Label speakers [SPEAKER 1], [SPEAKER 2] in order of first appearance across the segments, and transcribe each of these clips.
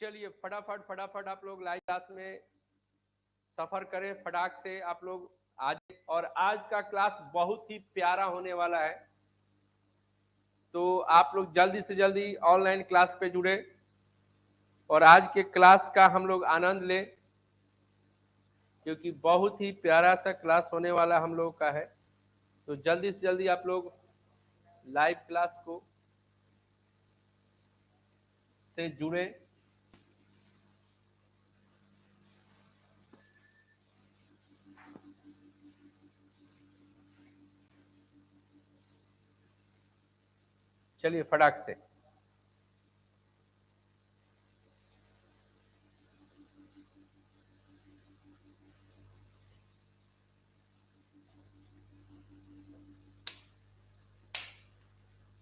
[SPEAKER 1] चलिए फटाफट फटाफट आप लोग लाइव क्लास में सफर करें, फटाक से आप लोग आज। और आज का क्लास बहुत ही प्यारा होने वाला है, तो आप लोग जल्दी से जल्दी ऑनलाइन क्लास पे जुड़े और आज के क्लास का हम लोग आनंद लें, क्योंकि बहुत ही प्यारा सा क्लास होने वाला हम लोग का है। तो जल्दी से जल्दी आप लोग लाइव क्लास को से जुड़े। चलिए फटाक से।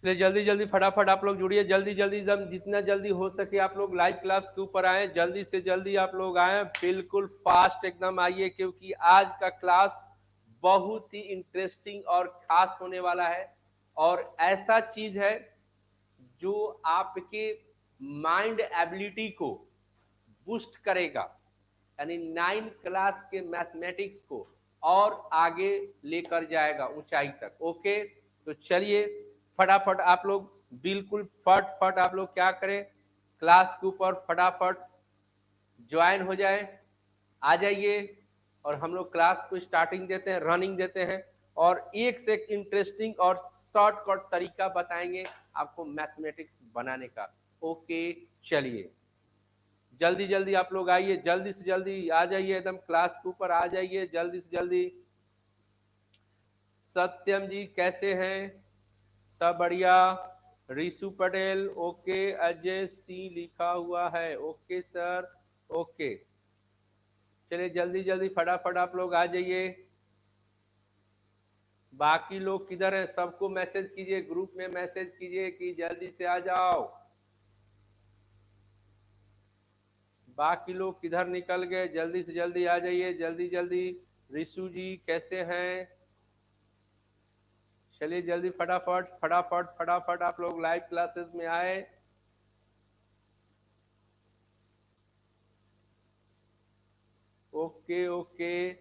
[SPEAKER 1] जल्दी जल्दी फटाफट आप लोग जुड़िए, जल्दी जल्दी जितना जल्दी हो सके आप लोग लाइव क्लास के ऊपर आए, जल्दी से जल्दी आप लोग आए, बिल्कुल फास्ट एकदम आइए, क्योंकि आज का क्लास बहुत ही इंटरेस्टिंग और खास होने वाला है। और ऐसा चीज है जो आपके माइंड एबिलिटी को बूस्ट करेगा, यानी 9 क्लास के मैथमेटिक्स को और आगे लेकर जाएगा ऊंचाई तक। ओके, तो चलिए फटाफट आप लोग बिल्कुल फट आप लोग क्या करें, क्लास के ऊपर फटाफट ज्वाइन हो जाए, आ जाइए और हम लोग क्लास को स्टार्टिंग देते हैं, रनिंग देते हैं और एक से एक इंटरेस्टिंग और शॉर्टकट तरीका बताएंगे आपको मैथमेटिक्स बनाने का। ओके, चलिए जल्दी जल्दी आप लोग आइए, जल्दी से जल्दी आ जाइए, एकदम क्लास के ऊपर आ जाइए जल्दी से जल्दी। सत्यम जी कैसे हैं? सब बढ़िया। रिशु पटेल ओके, अजय सिंह लिखा हुआ है, ओके सर ओके। चलिए जल्दी जल्दी फटाफट आप लोग आ जाइए। बाकी लोग किधर है? सबको मैसेज कीजिए, ग्रुप में मैसेज कीजिए कि जल्दी से आ जाओ। बाकी लोग किधर निकल गए? जल्दी से जल्दी आ जाइए, जल्दी जल्दी। रिशु जी कैसे हैं? चलिए जल्दी फटाफट फटाफट फटाफट आप लोग लाइव क्लासेस में आए। ओके ओके,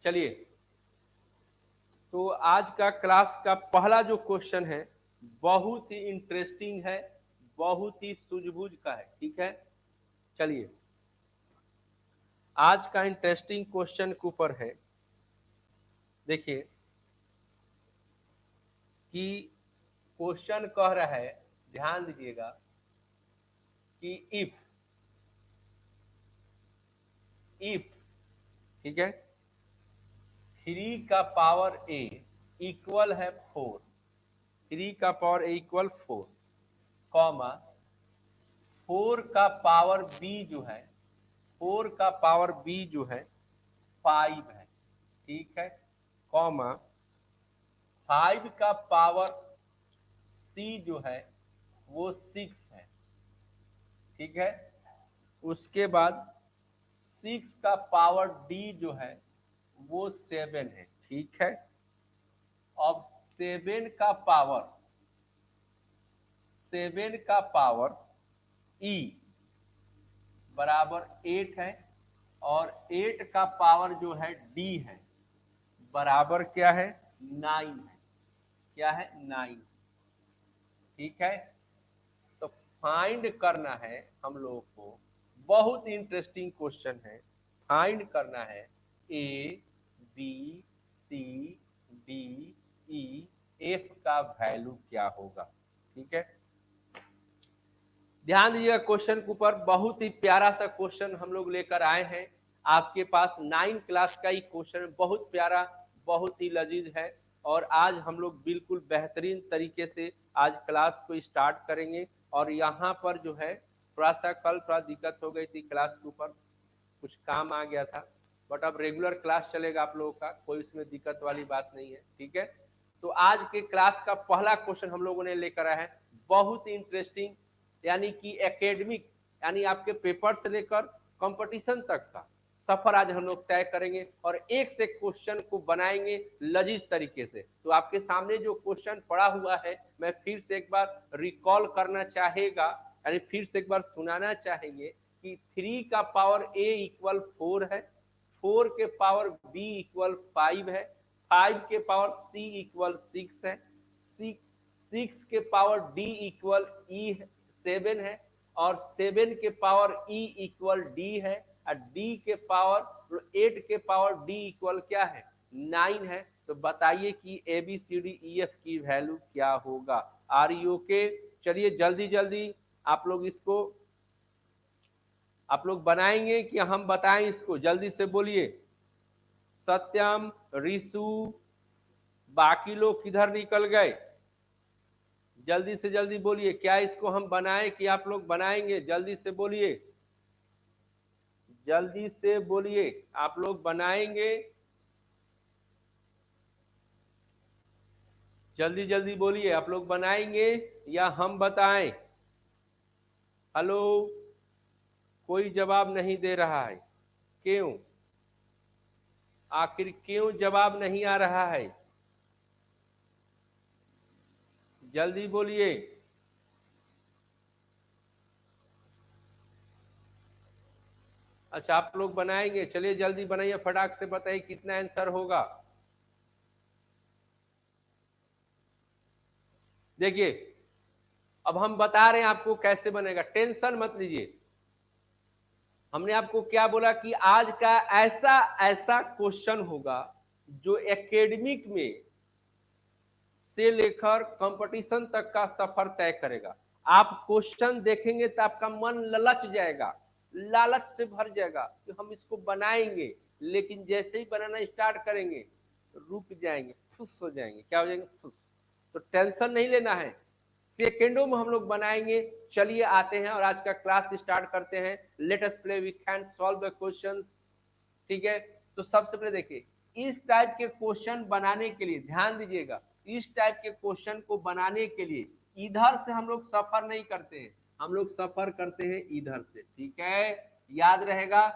[SPEAKER 1] चलिए तो आज का क्लास का पहला जो क्वेश्चन है बहुत ही इंटरेस्टिंग है, बहुत ही सूझबूझ का है, ठीक है। चलिए आज का इंटरेस्टिंग क्वेश्चन के ऊपर है, देखिए कि क्वेश्चन कह रहा है, ध्यान दीजिएगा कि इफ ठीक है 3 का पावर a इक्वल है 4, 3 का पावर a इक्वल 4, कॉमा 4 का पावर b जो है, 4 का पावर b जो है 5 है, ठीक है, कॉमा 5 का पावर c जो है वो 6 है, ठीक है। उसके बाद 6 का पावर d जो है वो 7 है, ठीक है। अब 7 का पावर e बराबर 8 है और 8 का पावर जो है d है बराबर क्या है? 9 है। क्या है? 9, ठीक है। तो फाइंड करना है हम लोगों को, बहुत इंटरेस्टिंग क्वेश्चन है। फाइंड करना है A B C D E F का वैल्यू क्या होगा, ठीक है। ध्यान दीजिएगा क्वेश्चन के ऊपर, बहुत ही प्यारा सा क्वेश्चन हम लोग लेकर आए हैं आपके पास। 9 क्लास का ही क्वेश्चन, बहुत प्यारा, बहुत ही लजीज है। और आज हम लोग बिल्कुल बेहतरीन तरीके से आज क्लास को स्टार्ट करेंगे। और यहाँ पर जो है थोड़ा सा कल थोड़ा दिक्कत हो गई थी, क्लास के ऊपर कुछ काम आ गया था, बट अब रेगुलर क्लास चलेगा आप लोगों का, कोई उसमें दिक्कत वाली बात नहीं है, ठीक है। तो आज के क्लास का पहला क्वेश्चन हम लोगों ने लेकर आए हैं, बहुत ही इंटरेस्टिंग, यानी कि एकेडमिक, यानी आपके पेपर से लेकर कंपटीशन तक का सफर आज हम लोग तय करेंगे और एक से क्वेश्चन को बनाएंगे लजीज तरीके से। तो आपके सामने जो क्वेश्चन पड़ा हुआ है, मैं फिर से एक बार रिकॉल करना चाहेगा, यानी फिर से एक बार सुनाना चाहेंगे कि 3 का पावर a इक्वल 4 है, 4 के पावर b इक्वल 5 है, 5 के पावर c इक्वल 6 है, 6 के पावर d इक्वल e 7 है, और 7 के पावर e इक्वल d है, और d के पावर 8 के पावर d इक्वल क्या है 9 है। तो बताइए कि A B C D E F की वैल्यू क्या होगा। Are you okay? चलिए जल्दी जल्दी आप लोग बनाएंगे कि हम बताएं इसको? जल्दी से बोलिए। सत्यम, रिशु, बाकी लोग किधर निकल गए? जल्दी से जल्दी बोलिए, क्या इसको हम बनाएं कि आप लोग बनाएंगे? जल्दी से बोलिए, जल्दी से बोलिए, आप लोग बनाएंगे? जल्दी जल्दी बोलिए, आप लोग बनाएंगे या हम बताएं? हेलो, कोई जवाब नहीं दे रहा है, क्यों? आखिर क्यों जवाब नहीं आ रहा है? जल्दी बोलिए। अच्छा, आप लोग बनाएंगे, चलिए जल्दी बनाइए, फटाक से बताइए कितना आंसर होगा। देखिए, अब हम बता रहे हैं आपको कैसे बनेगा, टेंशन मत लीजिए। हमने आपको क्या बोला कि आज का ऐसा ऐसा क्वेश्चन होगा जो एकेडमिक में से लेकर कंपटीशन तक का सफर तय करेगा। आप क्वेश्चन देखेंगे तो आपका मन ललच जाएगा, लालच से भर जाएगा कि हम इसको बनाएंगे, लेकिन जैसे ही बनाना स्टार्ट करेंगे रुक जाएंगे, खुश हो जाएंगे। क्या हो जाएंगे? खुश। तो टेंशन नहीं लेना है, सेकेंडों में हम लोग बनाएंगे। चलिए आते हैं और आज का क्लास स्टार्ट करते हैं। Let us play, we can solve the questions. ठीक है, तो सबसे पहले देखिए, इस टाइप के क्वेश्चन बनाने के लिए ध्यान दीजिएगा, इस टाइप के क्वेश्चन को बनाने के लिए इधर से हम लोग सफर नहीं करते हैं, हम लोग सफर करते हैं इधर से। ठीक है, याद रहेगा,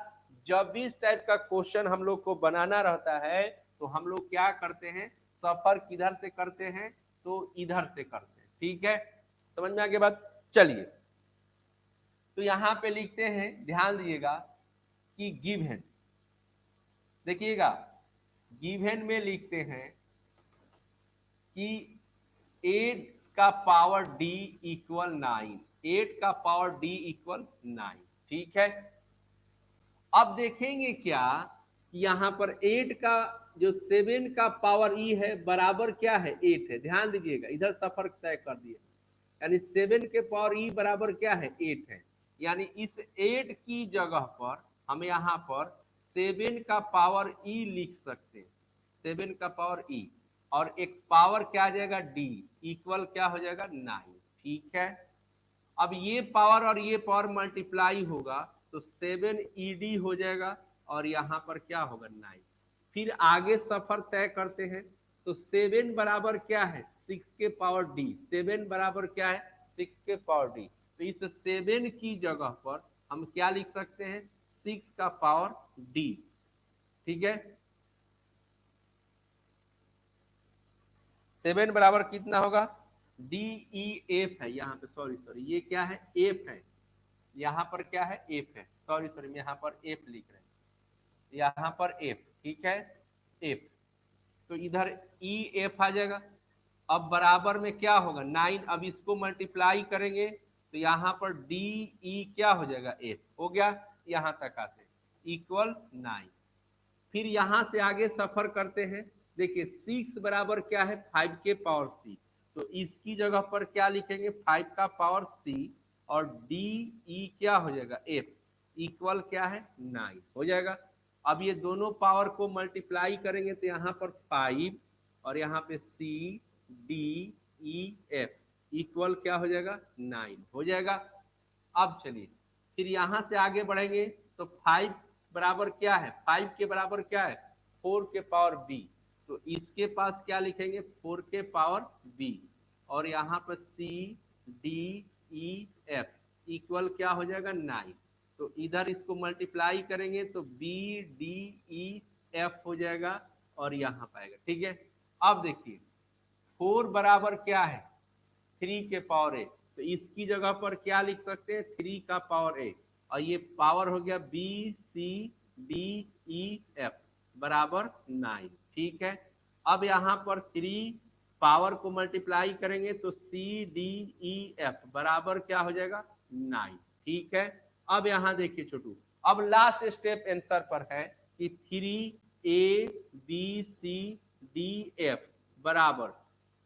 [SPEAKER 1] जब भी इस टाइप का क्वेश्चन हम लोग को बनाना रहता है तो हम लोग क्या करते हैं, सफर किधर से करते हैं, तो इधर से करते हैं। ठीक है, समझ में आ गया बात? चलिए, तो यहां पे लिखते हैं, ध्यान दीजिएगा कि गिवन, देखिएगा गिवन में लिखते हैं कि 8 का पावर d इक्वल 9, 8 का पावर d इक्वल 9। ठीक है, अब देखेंगे क्या, यहां पर 8 का जो 7 का पावर e है बराबर क्या है 8 है। ध्यान दीजिएगा, इधर सफर तय कर दिए, यानी 7 के पावर e बराबर क्या है 8 है। यानी इस 8 की जगह पर हम यहाँ पर 7 का पावर e लिख सकते हैं, 7 का पावर e, और एक पावर क्या आ जाएगा d इक्वल क्या हो जाएगा 9। ठीक है, अब ये पावर और ये पावर मल्टीप्लाई होगा तो 7 हो जाएगा, और यहाँ पर क्या होगा 9। फिर आगे सफर तय करते हैं, तो 7 बराबर क्या है 6 के पावर d, 7 बराबर क्या है 6 के पावर d। तो इस 7 की जगह पर हम क्या लिख सकते हैं 6 का पावर d। ठीक है, 7 बराबर कितना होगा डी ई एफ है, यहाँ पे सॉरी ये क्या है एफ है, यहाँ पर क्या है एफ है, सॉरी मैं यहाँ पर एफ लिख रहे हैं, यहाँ पर एफ। ठीक है, एफ, तो इधर ई एफ आ जाएगा। अब बराबर में क्या होगा 9, अब इसको मल्टीप्लाई करेंगे तो यहाँ पर डी ई क्या हो जाएगा एफ हो गया, यहाँ तक आते इक्वल 9। फिर यहां से आगे सफर करते हैं, देखिए 6 बराबर क्या है 5 के पावर c, तो इसकी जगह पर क्या लिखेंगे 5 का पावर c, और डी ई क्या हो जाएगा f इक्वल क्या है 9 हो जाएगा। अब ये दोनों पावर को मल्टीप्लाई करेंगे तो यहाँ पर 5 और यहाँ पे c d e f equal क्या हो जाएगा 9 हो जाएगा। अब चलिए फिर यहां से आगे बढ़ेंगे, तो 5 बराबर क्या है 5 के बराबर क्या है 4 के पावर b, तो इसके पास क्या लिखेंगे 4 के पावर b, और यहाँ पर c d e f equal क्या हो जाएगा 9, तो इधर इसको मल्टीप्लाई करेंगे तो b d e f हो जाएगा और यहाँ पाएगा। ठीक है, अब देखिए 4 बराबर क्या है 3 के पावर 8, तो इसकी जगह पर क्या लिख सकते हैं, 3 का पावर ए, और ये पावर हो गया B C D E F बराबर 9। ठीक है, अब यहाँ पर 3 पावर को मल्टीप्लाई करेंगे तो सी डी ई एफ बराबर क्या हो जाएगा, 9। ठीक है, अब यहाँ देखिए छोटू, अब लास्ट स्टेप आंसर पर है कि 3 A B C D F बराबर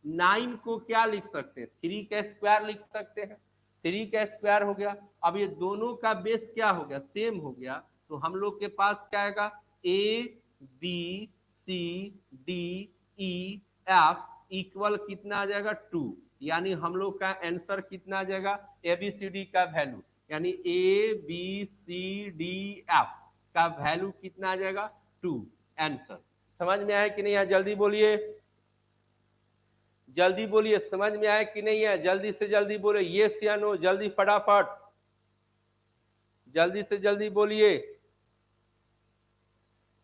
[SPEAKER 1] 9 को क्या लिख सकते हैं, 3 का स्क्वायर लिख सकते हैं। 3 का स्क्वायर हो गया, अब ये दोनों का बेस क्या हो गया, सेम हो गया, तो हम लोग के पास क्या आएगा, A B C D E F equal कितना आ जाएगा, 2। यानी हम लोग का आंसर कितना आ जाएगा, ए बी सी डी का वैल्यू, यानी A B C D F का वैल्यू कितना आ जाएगा, 2 आंसर। समझ में आया कि नहीं है, जल्दी बोलिए, जल्दी बोलिए, समझ में आया कि नहीं है, जल्दी से जल्दी बोले, यस या नो, जल्दी फटाफट, जल्दी से जल्दी बोलिए,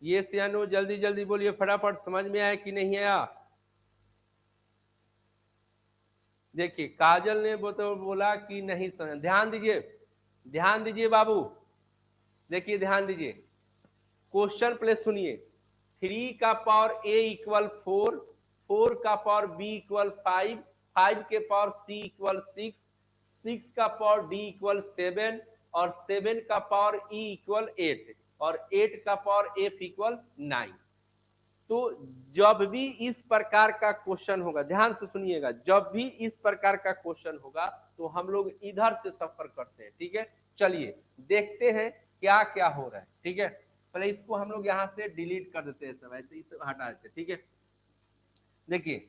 [SPEAKER 1] यस या नो, जल्दी जल्दी बोलिए फटाफट, समझ में आया कि नहीं आया। देखिए काजल ने बोला कि नहीं समझ, ध्यान दीजिए, ध्यान दीजिए बाबू, देखिए ध्यान दीजिए, क्वेश्चन प्ले सुनिए। 3 का पावर ए इक्वल 4, 4 का पावर बी इक्वल 5, 5 के पावर सी इक्वल 6, 6 का पावर डी इक्वल 7 और 7 का पावर ई इक्वल 8 और 8 का पावर एफ इक्वल 9। तो जब भी इस प्रकार का क्वेश्चन होगा, ध्यान से सुनिएगा, जब भी इस प्रकार का क्वेश्चन होगा तो हम लोग इधर से सफर करते हैं। ठीक है, चलिए देखते हैं क्या क्या हो रहा है। ठीक है, पहले इसको हम लोग यहाँ से डिलीट कर देते हैं, सब ऐसे ही हटा देते हैं। ठीक है, देखिए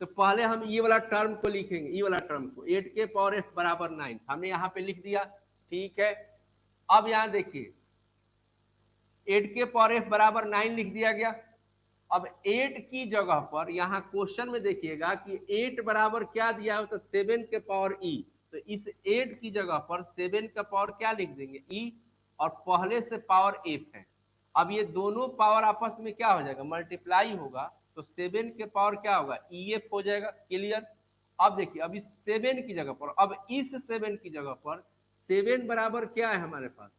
[SPEAKER 1] तो पहले हम ये वाला टर्म को लिखेंगे, ये वाला टर्म को, 8 के पावर एफ बराबर 9 हमने यहाँ पे लिख दिया। ठीक है, अब यहाँ देखिए 8 के पावर एफ बराबर 9 लिख दिया गया। अब 8 की जगह पर यहाँ क्वेश्चन में देखिएगा कि 8 बराबर क्या दिया हो, तो 7 के पावर ई, तो इस 8 की जगह पर 7 का पावर क्या लिख देंगे, ई, और पहले से पावर एफ है। अब ये दोनों पावर आपस में क्या हो जाएगा, मल्टीप्लाई होगा, तो 7 के पावर क्या होगा, ई एफ हो जाएगा। क्लियर। अब देखिए अब इस 7 की जगह पर, अब इस 7 की जगह पर 7 बराबर क्या है हमारे पास,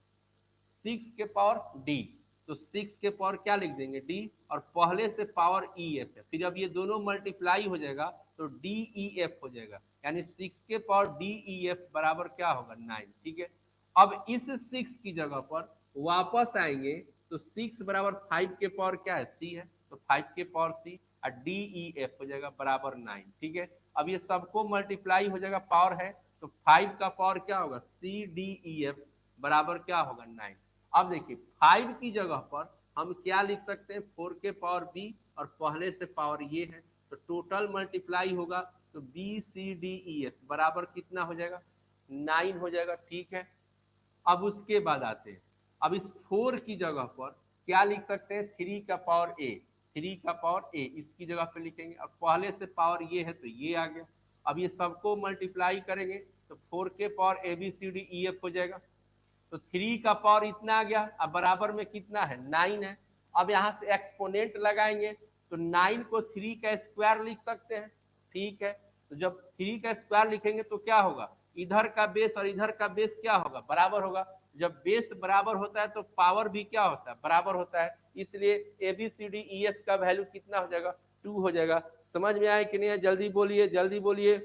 [SPEAKER 1] 6 के पावर डी, तो 6 के पावर क्या लिख देंगे, डी, और पहले से पावर ई एफ है। फिर अब ये दोनों मल्टीप्लाई हो जाएगा तो डी ई एफ हो जाएगा, यानी 6 के पावर डी ई एफ बराबर क्या होगा, 9। ठीक है, अब इस 6 की जगह पर वापस आएंगे तो 6 बराबर 5 के पावर क्या है, सी है, तो 5 के पावर सी और डी ई एफ हो जाएगा बराबर 9। ठीक है, अब ये सबको मल्टीप्लाई हो जाएगा, पावर है, तो 5 का पावर क्या होगा, सी डी ई एफ बराबर क्या होगा, 9। अब देखिए 5 की जगह पर हम क्या लिख सकते हैं, 4 के पावर बी और पहले से पावर ये है, तो टोटल मल्टीप्लाई होगा तो B C D E F बराबर कितना हो जाएगा, 9 हो जाएगा। ठीक है, अब उसके बाद आते हैं, अब इस 4 की जगह पर क्या लिख सकते हैं, 3 का पावर ए, 3 का पावर ए इसकी जगह पे लिखेंगे, अब पहले से पावर ये है तो ये आ गया। अब ये सबको मल्टीप्लाई करेंगे तो 4 के power A B C D E F हो जाएगा, तो 3 का पावर इतना आ गया, अब बराबर में कितना है, 9 है। अब यहाँ से एक्सपोनेंट लगाएंगे तो 9 को 3 का स्क्वायर लिख सकते हैं। ठीक है, तो जब 3 का स्क्वायर लिखेंगे तो क्या होगा, इधर का बेस और इधर का बेस क्या होगा, बराबर होगा। जब बेस बराबर होता है तो पावर भी क्या होता है, बराबर होता है, इसलिए A B C D E F का वैल्यू कितना हो जाएगा, 2 हो जाएगा। समझ में आया कि नहीं है, जल्दी बोलिए, जल्दी बोलिए,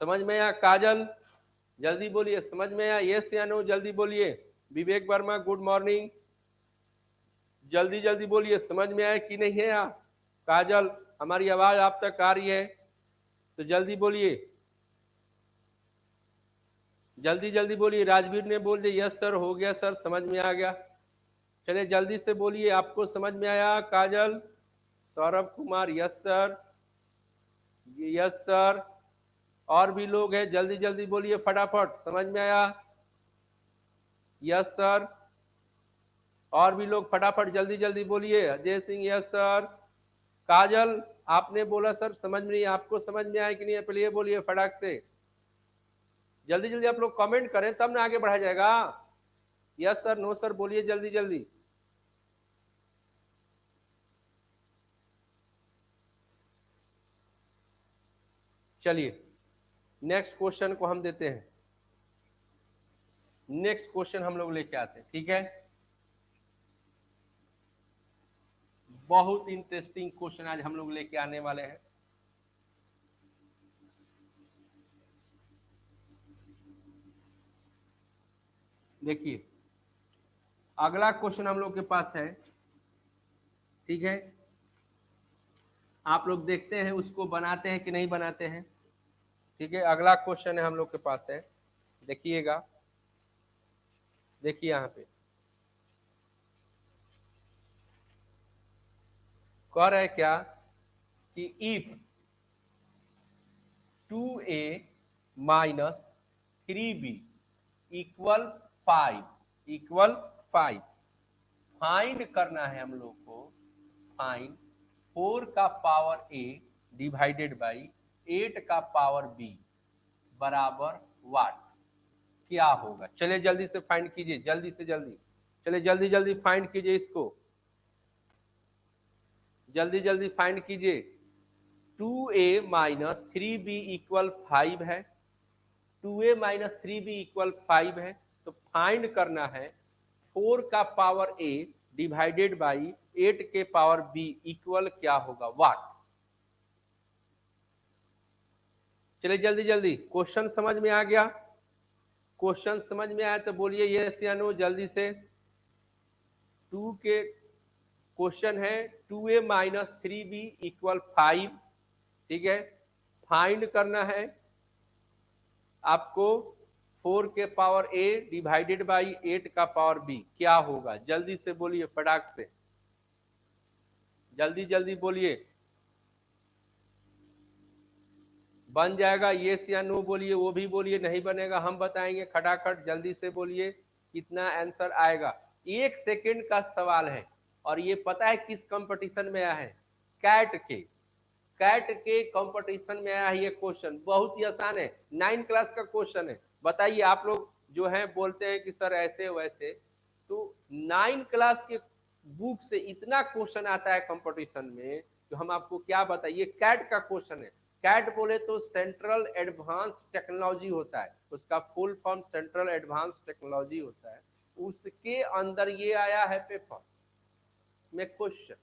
[SPEAKER 1] समझ में आया काजल, जल्दी बोलिए, समझ में आया, यस या नो, जल्दी बोलिए। विवेक वर्मा गुड मॉर्निंग, जल्दी जल्दी बोलिए, समझ में आया कि नहीं है। काजल हमारी आवाज आप तक आ रही है तो जल्दी बोलिए, जल्दी जल्दी बोलिए। राजवीर ने बोल दिया यस सर, हो गया सर, समझ में आ गया। चलिए जल्दी से बोलिए, आपको समझ में आया। Kajal, Saurabh Kumar yes sir, yes sir, और भी लोग हैं, जल्दी जल्दी बोलिए फटाफट, समझ में आया, यस सर, और भी लोग फटाफट जल्दी जल्दी बोलिए। Ajay Singh yes sir. काजल आपने बोला सर समझ में नहीं, आपको समझ में आया कि नहीं, पहले ये बोलिए फटाक से, जल्दी जल्दी आप लोग कमेंट करें तब ना आगे बढ़ा जाएगा। यस सर, नो सर बोलिए जल्दी जल्दी। चलिए नेक्स्ट क्वेश्चन को हम देते हैं, नेक्स्ट क्वेश्चन हम लोग लेके आते हैं, ठीक है। बहुत इंटरेस्टिंग क्वेश्चन आज हम लोग लेके आने वाले हैं। देखिए अगला क्वेश्चन हम लोग के पास है, ठीक है। आप लोग देखते हैं उसको बनाते हैं कि नहीं बनाते हैं, ठीक है। अगला क्वेश्चन है हम लोग के पास है, देखिएगा, देखिए यहाँ पे कह रहा है क्या कि if 2a minus 3b equal 5 find करना है हम लोग को। फाइंड 4 का पावर a डिवाइडेड बाई 8 का पावर b बराबर वाट, क्या होगा। चलिए जल्दी से फाइंड कीजिए, जल्दी से जल्दी, चलिए जल्दी जल्दी फाइंड कीजिए इसको, जल्दी जल्दी फाइंड कीजिए। 2a माइनस 3b इक्वल 5 है, 2a माइनस 3b इक्वल 5 है, तो फाइंड करना है 4 का पावर a डिवाइडेड बाई 8 के पावर b इक्वल क्या होगा, वाट। चलिए जल्दी जल्दी, क्वेश्चन समझ में आ गया, क्वेश्चन समझ में आया तो बोलिए यस या नो जल्दी से। 2 के क्वेश्चन है 2a माइनस 3b इक्वल 5, ठीक है। फाइंड करना है आपको 4 के पावर a डिवाइडेड बाई 8 का पावर b, क्या होगा। जल्दी से बोलिए, फटाक से, जल्दी जल्दी बोलिए। बन जाएगा यस या नो बोलिए, वो भी बोलिए, नहीं बनेगा हम बताएंगे, खटाखट जल्दी से बोलिए कितना आंसर आएगा। 1 सेकंड का सवाल है और ये पता है किस कंपटीशन में आया है, कैट के कंपटीशन में आया है ये क्वेश्चन। बहुत ही आसान है, 9 क्लास का क्वेश्चन है। बताइए आप लोग जो है बोलते हैं कि सर ऐसे वैसे, तो 9 क्लास के बुक से इतना क्वेश्चन आता है कंपटीशन में, तो हम आपको क्या बताइए। कैट का क्वेश्चन है, कैट बोले तो सेंट्रल एडवांस टेक्नोलॉजी होता है, उसका full form central advance technology होता है, उसके अंदर ये आया है पेपर में क्वेश्चन।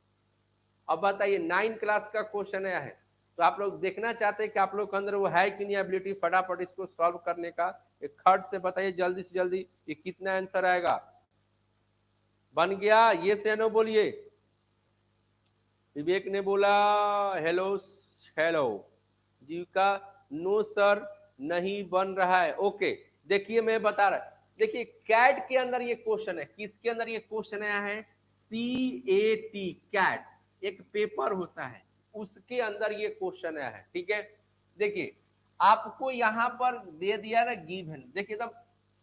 [SPEAKER 1] अब बताइए 9 क्लास का क्वेश्चन आया है, तो आप लोग देखना चाहते हैं कि आप लोग के अंदर वो है कि नहीं एबिलिटी फटाफट इसको सॉल्व करने का। एक खर्च से बताइए जल्दी से जल्दी ये कितना आंसर आएगा। बन गया, ये से नो बोलिए। विवेक ने बोला हेलो हेलो, जीविका नो सर नहीं बन रहा है। ओके देखिए मैं बता रहा, देखिए कैट के अंदर ये क्वेश्चन है, किसके अंदर ये क्वेश्चन आया है, CAT कैट एक पेपर होता है, उसके अंदर ये क्वेश्चन आया है, ठीक है। देखिए आपको यहाँ पर दे दिया ना गिवन, देखिए तब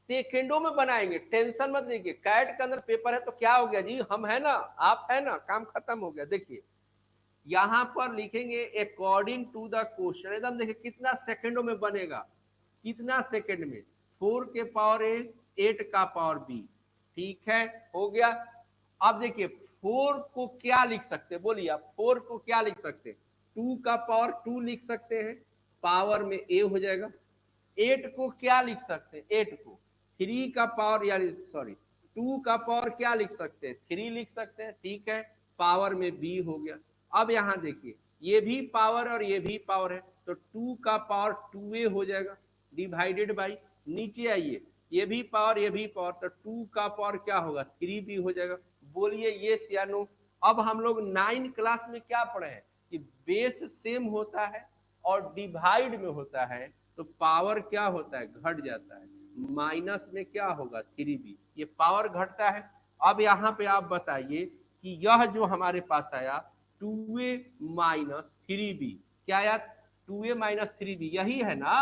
[SPEAKER 1] सेकेंडों में बनाएंगे, टेंशन मत लीजिए। कैट के अंदर पेपर है तो क्या हो गया जी, हम है ना, आप है ना, काम खत्म हो गया। देखिए यहां पर लिखेंगे अकॉर्डिंग टू द क्वेश्चन, एकदम देखिए कितना सेकंडों में बनेगा, कितना सेकंड में, 4 के पावर a 8 का पावर b, ठीक है हो गया। अब देखिए 4 को क्या लिख सकते हैं, बोलिए आप 4 को क्या लिख सकते हैं, 2 का पावर 2 लिख सकते हैं, पावर में a हो जाएगा। 8 को क्या लिख सकते हैं, 8 को 3 का पावर यानी सॉरी 2 का पावर क्या लिख सकते हैं, 3 लिख सकते हैं, ठीक है, पावर में b हो गया। अब यहां देखिए ये भी पावर और ये भी पावर है, तो 2 का पावर 2a हो जाएगा डिवाइडेड बाई, नीचे आइए ये भी पावर ये भी पावर, तो 2 का पावर क्या होगा 3b हो जाएगा। बोलिए यस या नो। अब हम लोग 9 क्लास में क्या पढ़े हैं कि बेस सेम होता है और डिवाइड में होता है तो पावर क्या होता है, घट जाता है, माइनस में क्या होगा 3b, ये पावर घटता है। अब यहाँ पे आप बताइए कि यह जो हमारे पास आया 2a माइनस 3b, क्या आया 2a माइनस 3b, यही है ना,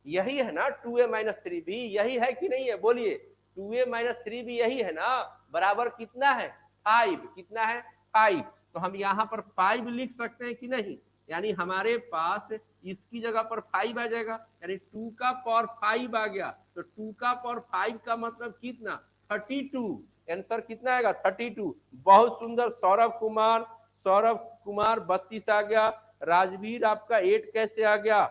[SPEAKER 1] यही है ना 2a माइनस 3b, यही है कि नहीं है, बोलिए 2a माइनस 3b यही है ना, बराबर कितना है 5, कितना है 5, तो हम यहाँ पर 5 लिख सकते हैं कि नहीं, यानी हमारे पास इसकी जगह पर 5 आ जाएगा, यानी 2 का पावर 5 आ गया, तो 2 का पावर 5 का मतलब कितना 32, आंसर कितना आएगा 32। बहुत सुंदर, सौरभ कुमार 32 आ गया, राजवीर आपका 8 कैसे आ गया,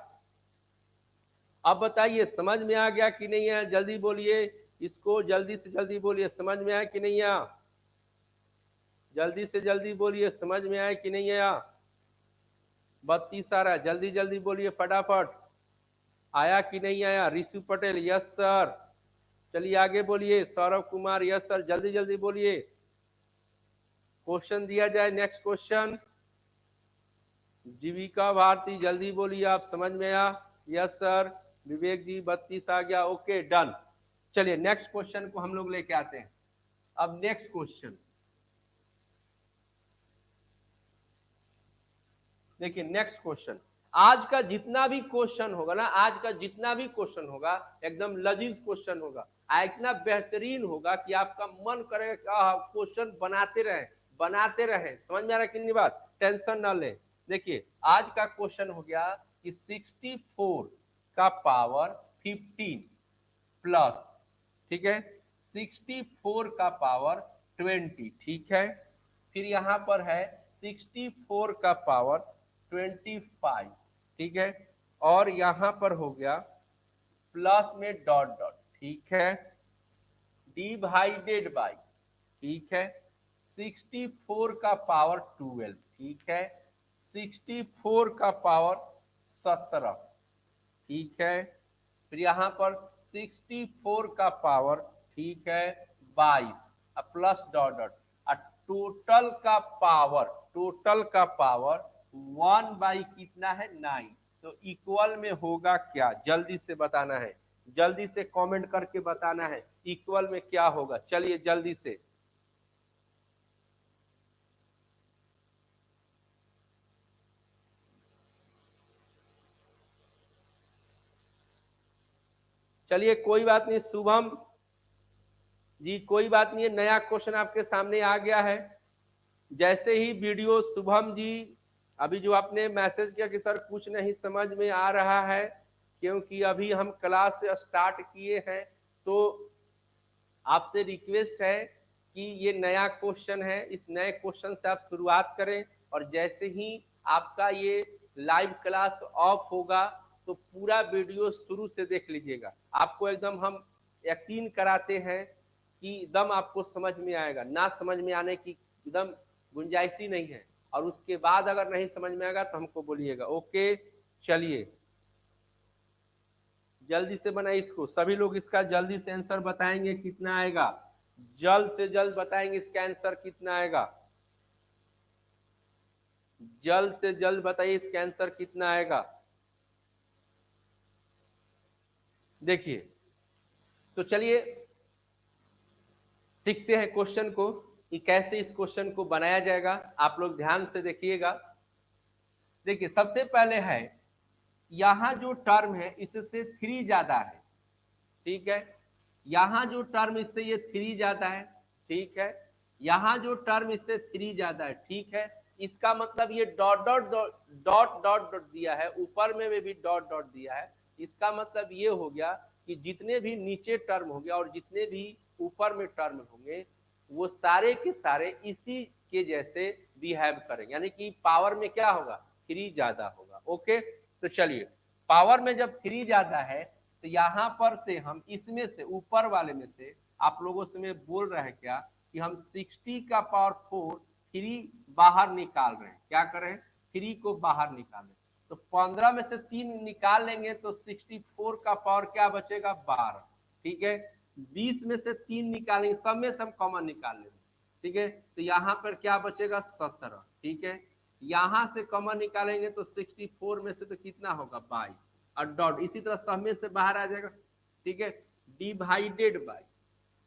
[SPEAKER 1] अब बताइए समझ में आ गया कि नहीं है, जल्दी बोलिए, इसको जल्दी से जल्दी बोलिए, समझ में आया कि नहीं आया, जल्दी से जल्दी बोलिए, समझ में आया कि नहीं आया। 32 आ रहा है, जल्दी जल्दी बोलिए फटाफट, आया कि नहीं आया। ऋषि पटेल यस सर, चलिए आगे बोलिए। सौरभ कुमार यस सर, जल्दी जल्दी बोलिए, क्वेश्चन दिया जाए। नेक्स्ट क्वेश्चन, जीविका भारती जल्दी बोलिए, आप समझ में आया। यस सर, विवेक जी 32 आ गया, ओके डन। चलिए नेक्स्ट क्वेश्चन को हम लोग लेके आते हैं। अब नेक्स्ट क्वेश्चन देखिए, नेक्स्ट क्वेश्चन, आज का जितना भी क्वेश्चन होगा ना, आज का जितना भी क्वेश्चन होगा एकदम लजीज क्वेश्चन होगा, इतना बेहतरीन होगा कि आपका मन करेगा क्वेश्चन बनाते रहे। समझ में आ रहा है कि नहीं बात, टेंशन ना ले। देखिए आज का क्वेश्चन हो गया कि 64 का पावर 15 प्लस, ठीक है, 64 का पावर 20, ठीक है, फिर यहां पर है 64 का पावर 25, ठीक है, और यहां पर हो गया प्लस में डॉट डॉट, ठीक है, डिवाइडेड बाई, ठीक है, 64 का पावर 12, ठीक है, 64 का पावर 17, ठीक है, फिर यहां पर 64 का पावर, ठीक है, 22, प्लस डॉट डॉट, टोटल का पावर 1 बाई कितना है 9, तो इक्वल में होगा क्या, जल्दी से बताना है, जल्दी से कमेंट करके बताना है इक्वल में क्या होगा। चलिए जल्दी से, चलिए कोई बात नहीं शुभम जी, कोई बात नहीं है, नया क्वेश्चन आपके सामने आ गया है। जैसे ही वीडियो, शुभम जी अभी जो आपने मैसेज किया कि सर कुछ नहीं समझ में आ रहा है क्योंकि अभी हम क्लास स्टार्ट किए हैं, तो आपसे रिक्वेस्ट है कि ये नया क्वेश्चन है, इस नए क्वेश्चन से आप शुरुआत करें, और जैसे ही आपका ये लाइव क्लास ऑफ होगा तो पूरा वीडियो शुरू से देख लीजिएगा, आपको एकदम हम यकीन कराते हैं कि एकदम आपको समझ में आएगा, ना समझ में आने की एकदम गुंजाइश ही नहीं है, और उसके बाद अगर नहीं समझ में आएगा तो हमको बोलिएगा, ओके। चलिए जल्दी से बनाइए इसको, सभी लोग इसका जल्दी से आंसर बताएंगे कितना आएगा, जल्द से जल्द बताएंगे इसका आंसर कितना आएगा, जल्द से जल्द बताइए इसका आंसर कितना आएगा। देखिए तो चलिए सीखते हैं क्वेश्चन को कि कैसे इस क्वेश्चन को बनाया जाएगा, आप लोग ध्यान से देखिएगा। देखिए सबसे पहले है, यहां जो टर्म है इससे 3 ज्यादा है, ठीक है, यहां जो टर्म इससे ये 3 ज्यादा है, ठीक है, यहां जो टर्म इससे 3 ज्यादा है, ठीक है, इसका मतलब ये dot dot dot dot dot दिया है, ऊपर में भी डॉट डॉट दिया है, इसका मतलब ये हो गया कि जितने भी नीचे टर्म होंगे और जितने भी ऊपर में टर्म होंगे वो सारे के सारे इसी के जैसे बिहेव करेंगे, यानी कि पावर में क्या होगा 3 ज्यादा होगा, ओके। तो चलिए पावर में जब 3 ज्यादा है तो यहां पर से हम इसमें से ऊपर वाले में से आप लोगों से मैं बोल रहे हैं क्या कि हम 60 का पावर 4 3 बाहर निकाल रहे हैं, क्या करें 3 को बाहर निकाल रहे हैं, तो 15 में से 3 निकाल लेंगे तो 64 का पावर क्या बचेगा 12, ठीक है, 20 में से 3 निकालेंगे, सब में से हम कॉमन निकाल लेंगे, ठीक है, तो यहाँ पर क्या बचेगा 17, ठीक है, यहां से कॉमन निकालेंगे तो 64 में से तो कितना होगा 22, और डॉट इसी तरह सब में से बाहर आ जाएगा, ठीक है, डिवाइडेड बाई,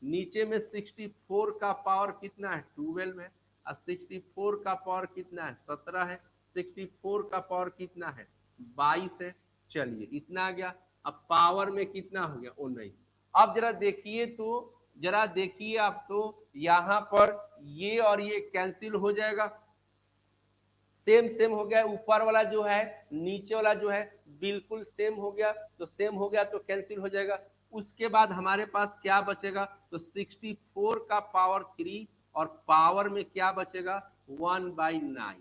[SPEAKER 1] नीचे में 64 का पावर कितना है 12 है, और 64 का पावर कितना है 17 है, 64 का पावर कितना है 22 है। चलिए इतना आ गया, अब पावर में कितना हो गया 19। अब जरा देखिए, तो जरा देखिए आप, तो यहां पर ये और ये कैंसिल हो जाएगा, सेम सेम हो गया, ऊपर वाला जो है नीचे वाला जो है बिल्कुल सेम हो गया, तो सेम हो गया तो कैंसिल हो जाएगा। उसके बाद हमारे पास क्या बचेगा, तो 64 का पावर 3 और पावर में क्या बचेगा 1/9,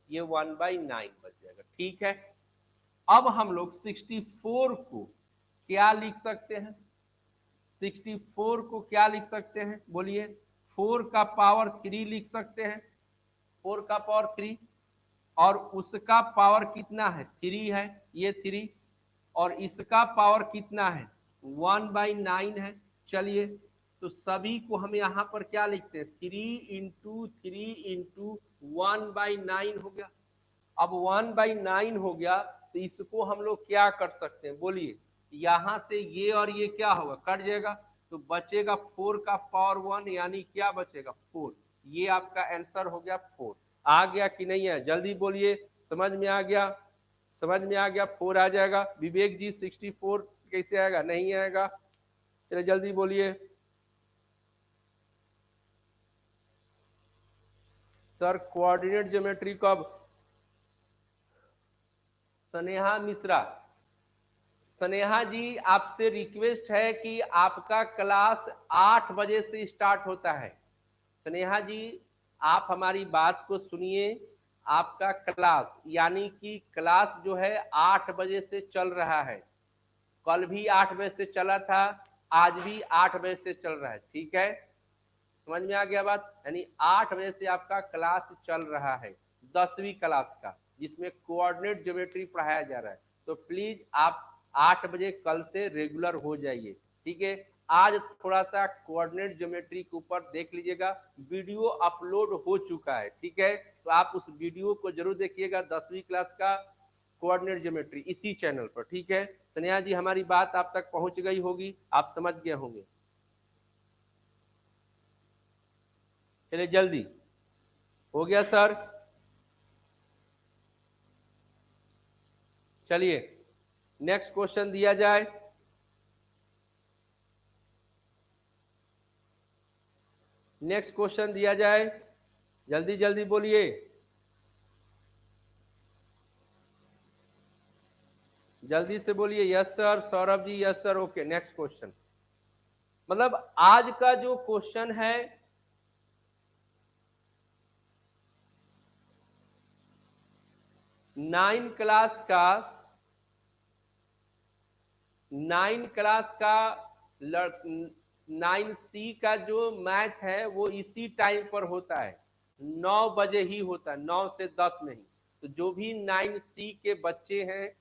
[SPEAKER 1] ये 1/9 बच जाएगा, ठीक है। अब हम लोग 64 को क्या लिख सकते हैं? 64 को क्या लिख सकते हैं बोलिए? 4 का पावर 3 लिख सकते हैं, 4 का पावर 3, और उसका पावर कितना है? 3 है, ये 3, और इसका पावर कितना है? 1/9 है। चलिए, तो सभी को हम यहाँ पर क्या लिखते हैं? 3 × 3 × 1/9 हो गया। अब 1/9 हो गया, तो इसको हम लोग क्या कर सकते हैं बोलिए? यहाँ से ये और ये क्या होगा? कट जाएगा, तो बचेगा 4 का पावर 1, यानी क्या बचेगा? 4। ये आपका आंसर हो गया 4। आ गया कि नहीं है? जल्दी बोलिए, समझ में आ गया? समझ में आ गया? 4 आ जाएगा। विवेक जी 64 कैसे आएगा? नहीं आएगा। चलिए जल्दी बोलिए। सर कोऑर्डिनेट ज्योमेट्री कब? स्नेहा मिश्रा, स्नेहा जी आपसे रिक्वेस्ट है कि आपका क्लास 8 बजे से स्टार्ट होता है। स्नेहा जी आप हमारी बात को सुनिए, आपका क्लास यानी कि क्लास जो है 8 बजे से चल रहा है। कल भी 8 बजे से चला था, आज भी 8 बजे से चल रहा है, ठीक है? समझ में आ गया बात? यानी 8 बजे से आपका क्लास चल रहा है, 10वीं क्लास का, जिसमें कोऑर्डिनेट ज्योमेट्री पढ़ाया जा रहा है। तो प्लीज आप 8 बजे कल से रेगुलर हो जाइए, ठीक है? आज थोड़ा सा कोऑर्डिनेट ज्योमेट्री के ऊपर देख लीजिएगा, वीडियो अपलोड हो चुका है, ठीक है? तो आप उस वीडियो को जरूर देखिएगा, 10वीं क्लास का कोऑर्डिनेट ज्योमेट्री इसी चैनल पर, ठीक है? स्नेहा जी हमारी बात आप तक पहुंच गई होगी, आप समझ गए होंगे। चलिए जल्दी हो गया सर। चलिए नेक्स्ट क्वेश्चन दिया जाए। नेक्स्ट क्वेश्चन दिया जाए, जल्दी जल्दी बोलिए, जल्दी से बोलिए। Yes sir, Saurabh ji yes sir. Okay next question. मतलब आज का जो क्वेश्चन है, नाइन क्लास का 9C का जो मैथ है वो इसी टाइम पर होता है, 9 बजे ही होता है, 9 से 10 नहीं। तो जो भी 9C के बच्चे हैं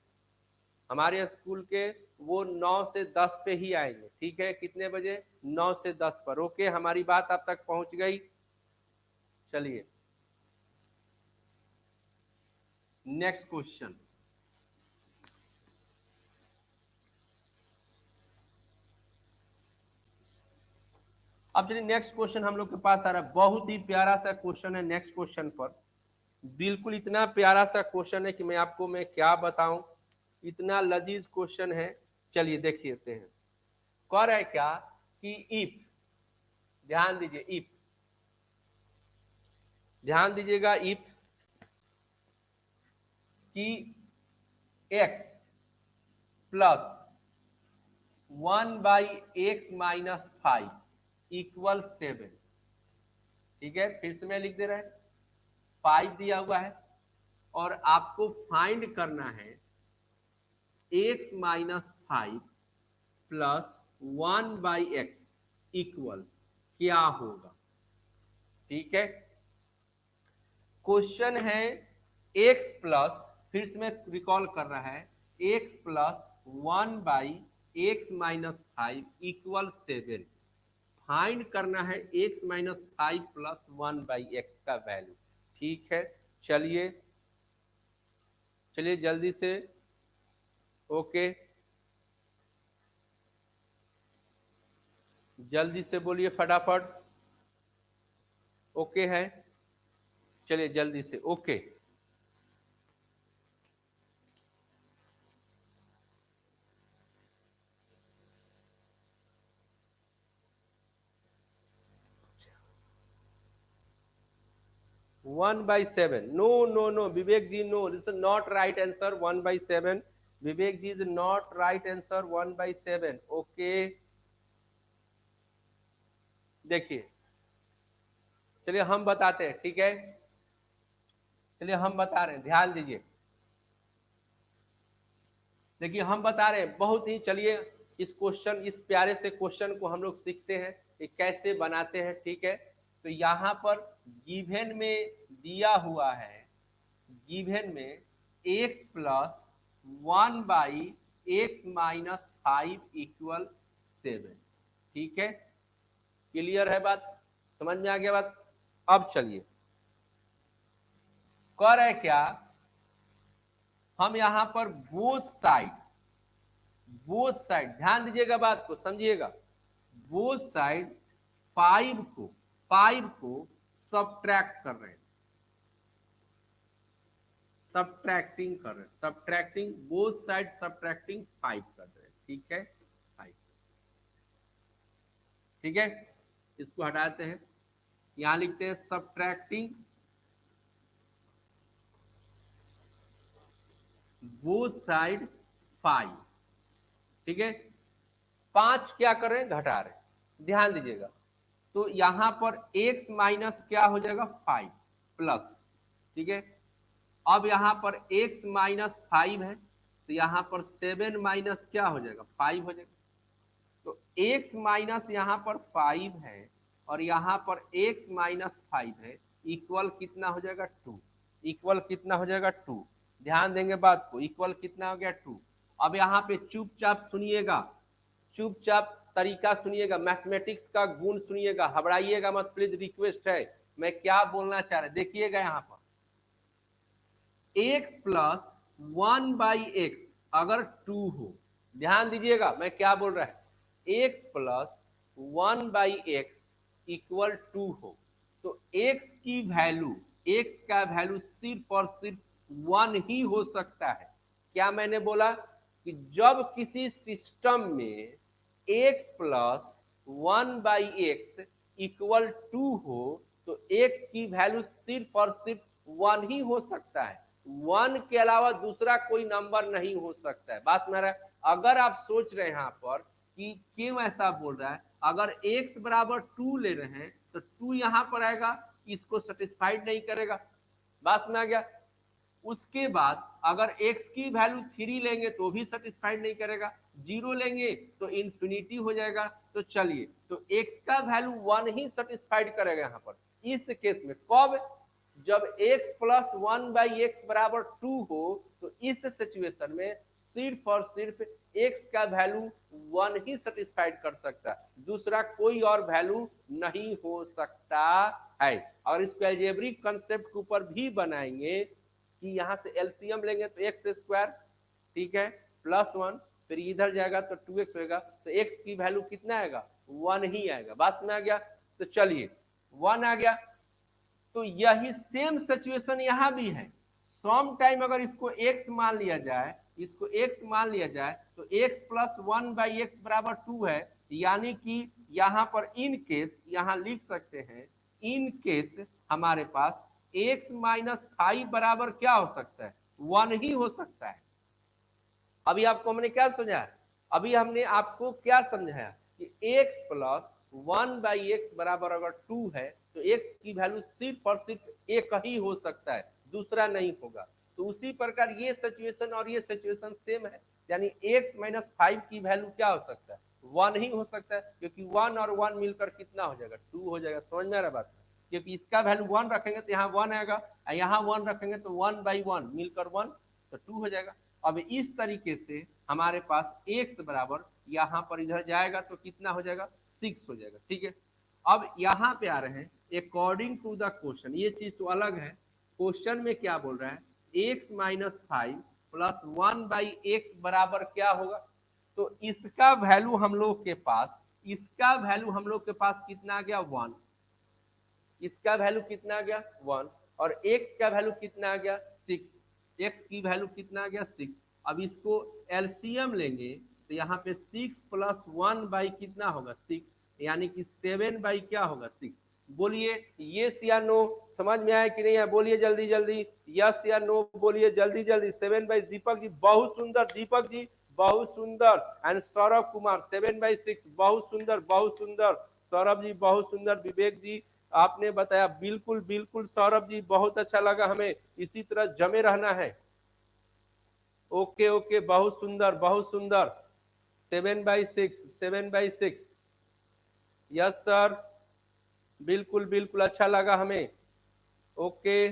[SPEAKER 1] हमारे स्कूल के, वो 9 से 10 पे ही आएंगे, ठीक है? कितने बजे? 9 से 10 पर। ओके, हमारी बात आप तक पहुंच गई। चलिए नेक्स्ट क्वेश्चन। अब चलिए नेक्स्ट क्वेश्चन हम लोग के पास आ रहा है, बहुत ही प्यारा सा क्वेश्चन है नेक्स्ट क्वेश्चन पर। बिल्कुल इतना प्यारा सा क्वेश्चन है कि मैं क्या बताऊं, इतना लजीज क्वेश्चन है। चलिए देख लेते हैं। कह रहा है क्या कि इफ, ध्यान दीजिए, इफ, ध्यान दीजिएगा, इफ कि x प्लस 1/x-5 इक्वल 7, ठीक है? फिर से मैं लिख दे रहा है, 5 दिया हुआ है और आपको फाइंड करना है x-5 प्लस 1/x इक्वल क्या होगा, ठीक है? क्वेश्चन है x प्लस, फिर से मैं रिकॉल कर रहा है, x plus 1/x-5 equal 7। Find करना है x-5 प्लस 1/x का वैल्यू, ठीक है? चलिए चलिए जल्दी से। ओके जल्दी से बोलिए फटाफट। ओके है, चलिए जल्दी से। Okay one by seven, no no no Vivek ji, no, this is not right answer 1/7। Vivek ji is not right answer 1/7। Okay देखिए, चलिए हम बताते हैं, ठीक है? चलिए हम बता रहे हैं, ध्यान दीजिए। देखिए हम बता रहे हैं बहुत ही, चलिए इस प्यारे से क्वेश्चन को हम लोग सीखते हैं कि कैसे बनाते हैं। ठीक है, तो यहाँ पर गिवन में दिया हुआ है, गिवन में x plus 1/x minus 5 equal 7। ठीक है, क्लियर है बात, समझ में आ गया बात। अब चलिए कर है क्या, हम यहां पर बोथ साइड ध्यान दीजिएगा, बात को समझिएगा। बोथ साइड 5 को सब्ट्रैक्ट कर रहे हैं, सब्ट्रैक्टिंग बोथ साइड, सब्ट्रैक्टिंग 5 कर रहे हैं। ठीक है, 5। ठीक है, इसको हटाते हैं, यहां लिखते हैं सब्ट्रैक्टिंग बोथ साइड 5। ठीक है, 5 क्या कर रहे हैं, घटा रहे हैं, ध्यान दीजिएगा। तो यहां पर x माइनस क्या हो जाएगा, 5 प्लस। ठीक है, अब यहां पर x माइनस 5 है, तो यहां पर 7 माइनस क्या हो जाएगा, 5 हो जाएगा। तो x माइनस यहाँ पर 5 है और यहाँ पर x माइनस 5 है, इक्वल कितना हो जाएगा, 2। इक्वल कितना हो जाएगा, 2। ध्यान देंगे बात को, इक्वल कितना हो गया, 2। अब यहाँ पे चुपचाप सुनिएगा, चुपचाप तरीका सुनिएगा, मैथमेटिक्स का गुण सुनिएगा, घबराइएगा मत प्लीज, रिक्वेस्ट है। मैं क्या बोलना चाह रहा, देखिएगा यहाँ पर x प्लस 1/x अगर 2 हो, ध्यान दीजिएगा मैं क्या बोल रहा है, x प्लस 1/x इक्वल 2 हो, तो x की वैल्यू, x का वैल्यू सिर्फ और सिर्फ 1 ही हो सकता है। क्या मैंने बोला कि जब किसी सिस्टम में x प्लस 1/x इक्वल 2 हो, तो x की वैल्यू सिर्फ और सिर्फ 1 ही हो सकता है, 1 के अलावा दूसरा कोई नंबर नहीं हो सकता है। बात समझ रहा है। अगर आप सोच रहे हैं यहाँ पर कि क्यों ऐसा बोल रहा है, अगर x बराबर 2 ले रहे हैं तो 2 यहाँ पर आएगा, इसको सेटिस्फाइड नहीं करेगा। बात में आ गया। उसके बाद अगर x की वैल्यू 3 लेंगे तो भी सेटिस्फाइड नहीं करेगा, 0 लेंगे तो इंफिनिटी हो जाएगा। तो चलिए, तो x का वैल्यू 1 ही सेटिस्फाइड करेगा यहाँ पर। इस केस में कब, जब x प्लस 1/x बराबर 2 हो, तो इस सिचुएशन में सिर्फ और सिर्फ x का वैल्यू 1 ही सेटिस्फाइड कर सकता है, दूसरा कोई और वैल्यू नहीं हो सकता है। और इसको अलजेब्रिक कंसेप्ट के ऊपर भी बनाएंगे कि यहाँ से एलसीएम लेंगे तो एक्स स्क्वायर, ठीक है, प्लस 1, फिर इधर जाएगा तो 2x होगा, तो x की वैल्यू कितना आएगा, 1 ही आएगा। बात में आ गया। तो चलिए 1 आ गया, तो यही सेम सिचुएशन यहाँ भी है। सम टाइम अगर इसको x मान लिया जाए, इसको x मान लिया जाए, तो x प्लस 1/x बराबर 2 है, यानी कि यहाँ पर इन केस यहाँ लिख सकते हैं, इन केस हमारे पास x माइनस 5 बराबर क्या हो सकता है, 1 ही हो सकता है। अभी आपको हमने क्या समझाया, अभी हमने आपको क्या समझाया कि x प्लस 1/x बराबर अगर 2 है, तो x की वैल्यू सिर्फ और सिर्फ एक ही हो सकता है, दूसरा नहीं होगा। तो उसी प्रकार ये सिचुएशन और ये सिचुएशन सेम है, यानी x माइनस 5 की वैल्यू क्या हो सकता है, 1 ही हो सकता है, क्योंकि 1 और 1 मिलकर कितना हो जाएगा, 2 हो जाएगा। समझ में आ रहा बात, क्योंकि इसका वैल्यू 1 रखेंगे तो यहाँ 1 आएगा, यहाँ 1 रखेंगे तो 1/1 मिलकर 1, तो 2 हो जाएगा। अब इस तरीके से हमारे पास x बराबर यहाँ पर इधर जाएगा तो कितना हो जाएगा, 6 हो जाएगा। ठीक है, अब यहाँ पे आ रहे हैं अकॉर्डिंग टू द क्वेश्चन, ये चीज तो अलग है। क्वेश्चन में क्या बोल रहा है, x माइनस 5 प्लस 1/x बराबर क्या होगा, तो इसका वैल्यू हम लोग के पास, इसका वैल्यू हम लोग के पास कितना आ गया, 1, इसका वैल्यू कितना आ गया, 1, और x का वैल्यू कितना आ गया, 6, x की वैल्यू कितना आ गया, 6। अब इसको एलसीएम लेंगे तो यहाँ पे 6 प्लस 1 बाई कितना होगा, 6, यानी कि 7 बाई क्या होगा, 6। बोलिए यस या नो, समझ में आया कि नहीं है, बोलिए जल्दी जल्दी, यस या नो बोलिए जल्दी जल्दी। 7 बाई, दीपक जी बहुत सुंदर, दीपक जी बहुत सुंदर, एंड सौरभ कुमार 7/6, बहुत सुंदर बहुत सुंदर, सौरभ जी बहुत सुंदर, विवेक जी आपने बताया, बिल्कुल बिल्कुल सौरभ जी बहुत अच्छा लगा, हमें इसी तरह जमे रहना है। ओके ओके, बहुत सुंदर बहुत सुंदर, 7/6, 7/6। यस सर, बिल्कुल बिल्कुल, अच्छा लगा हमें। Okay,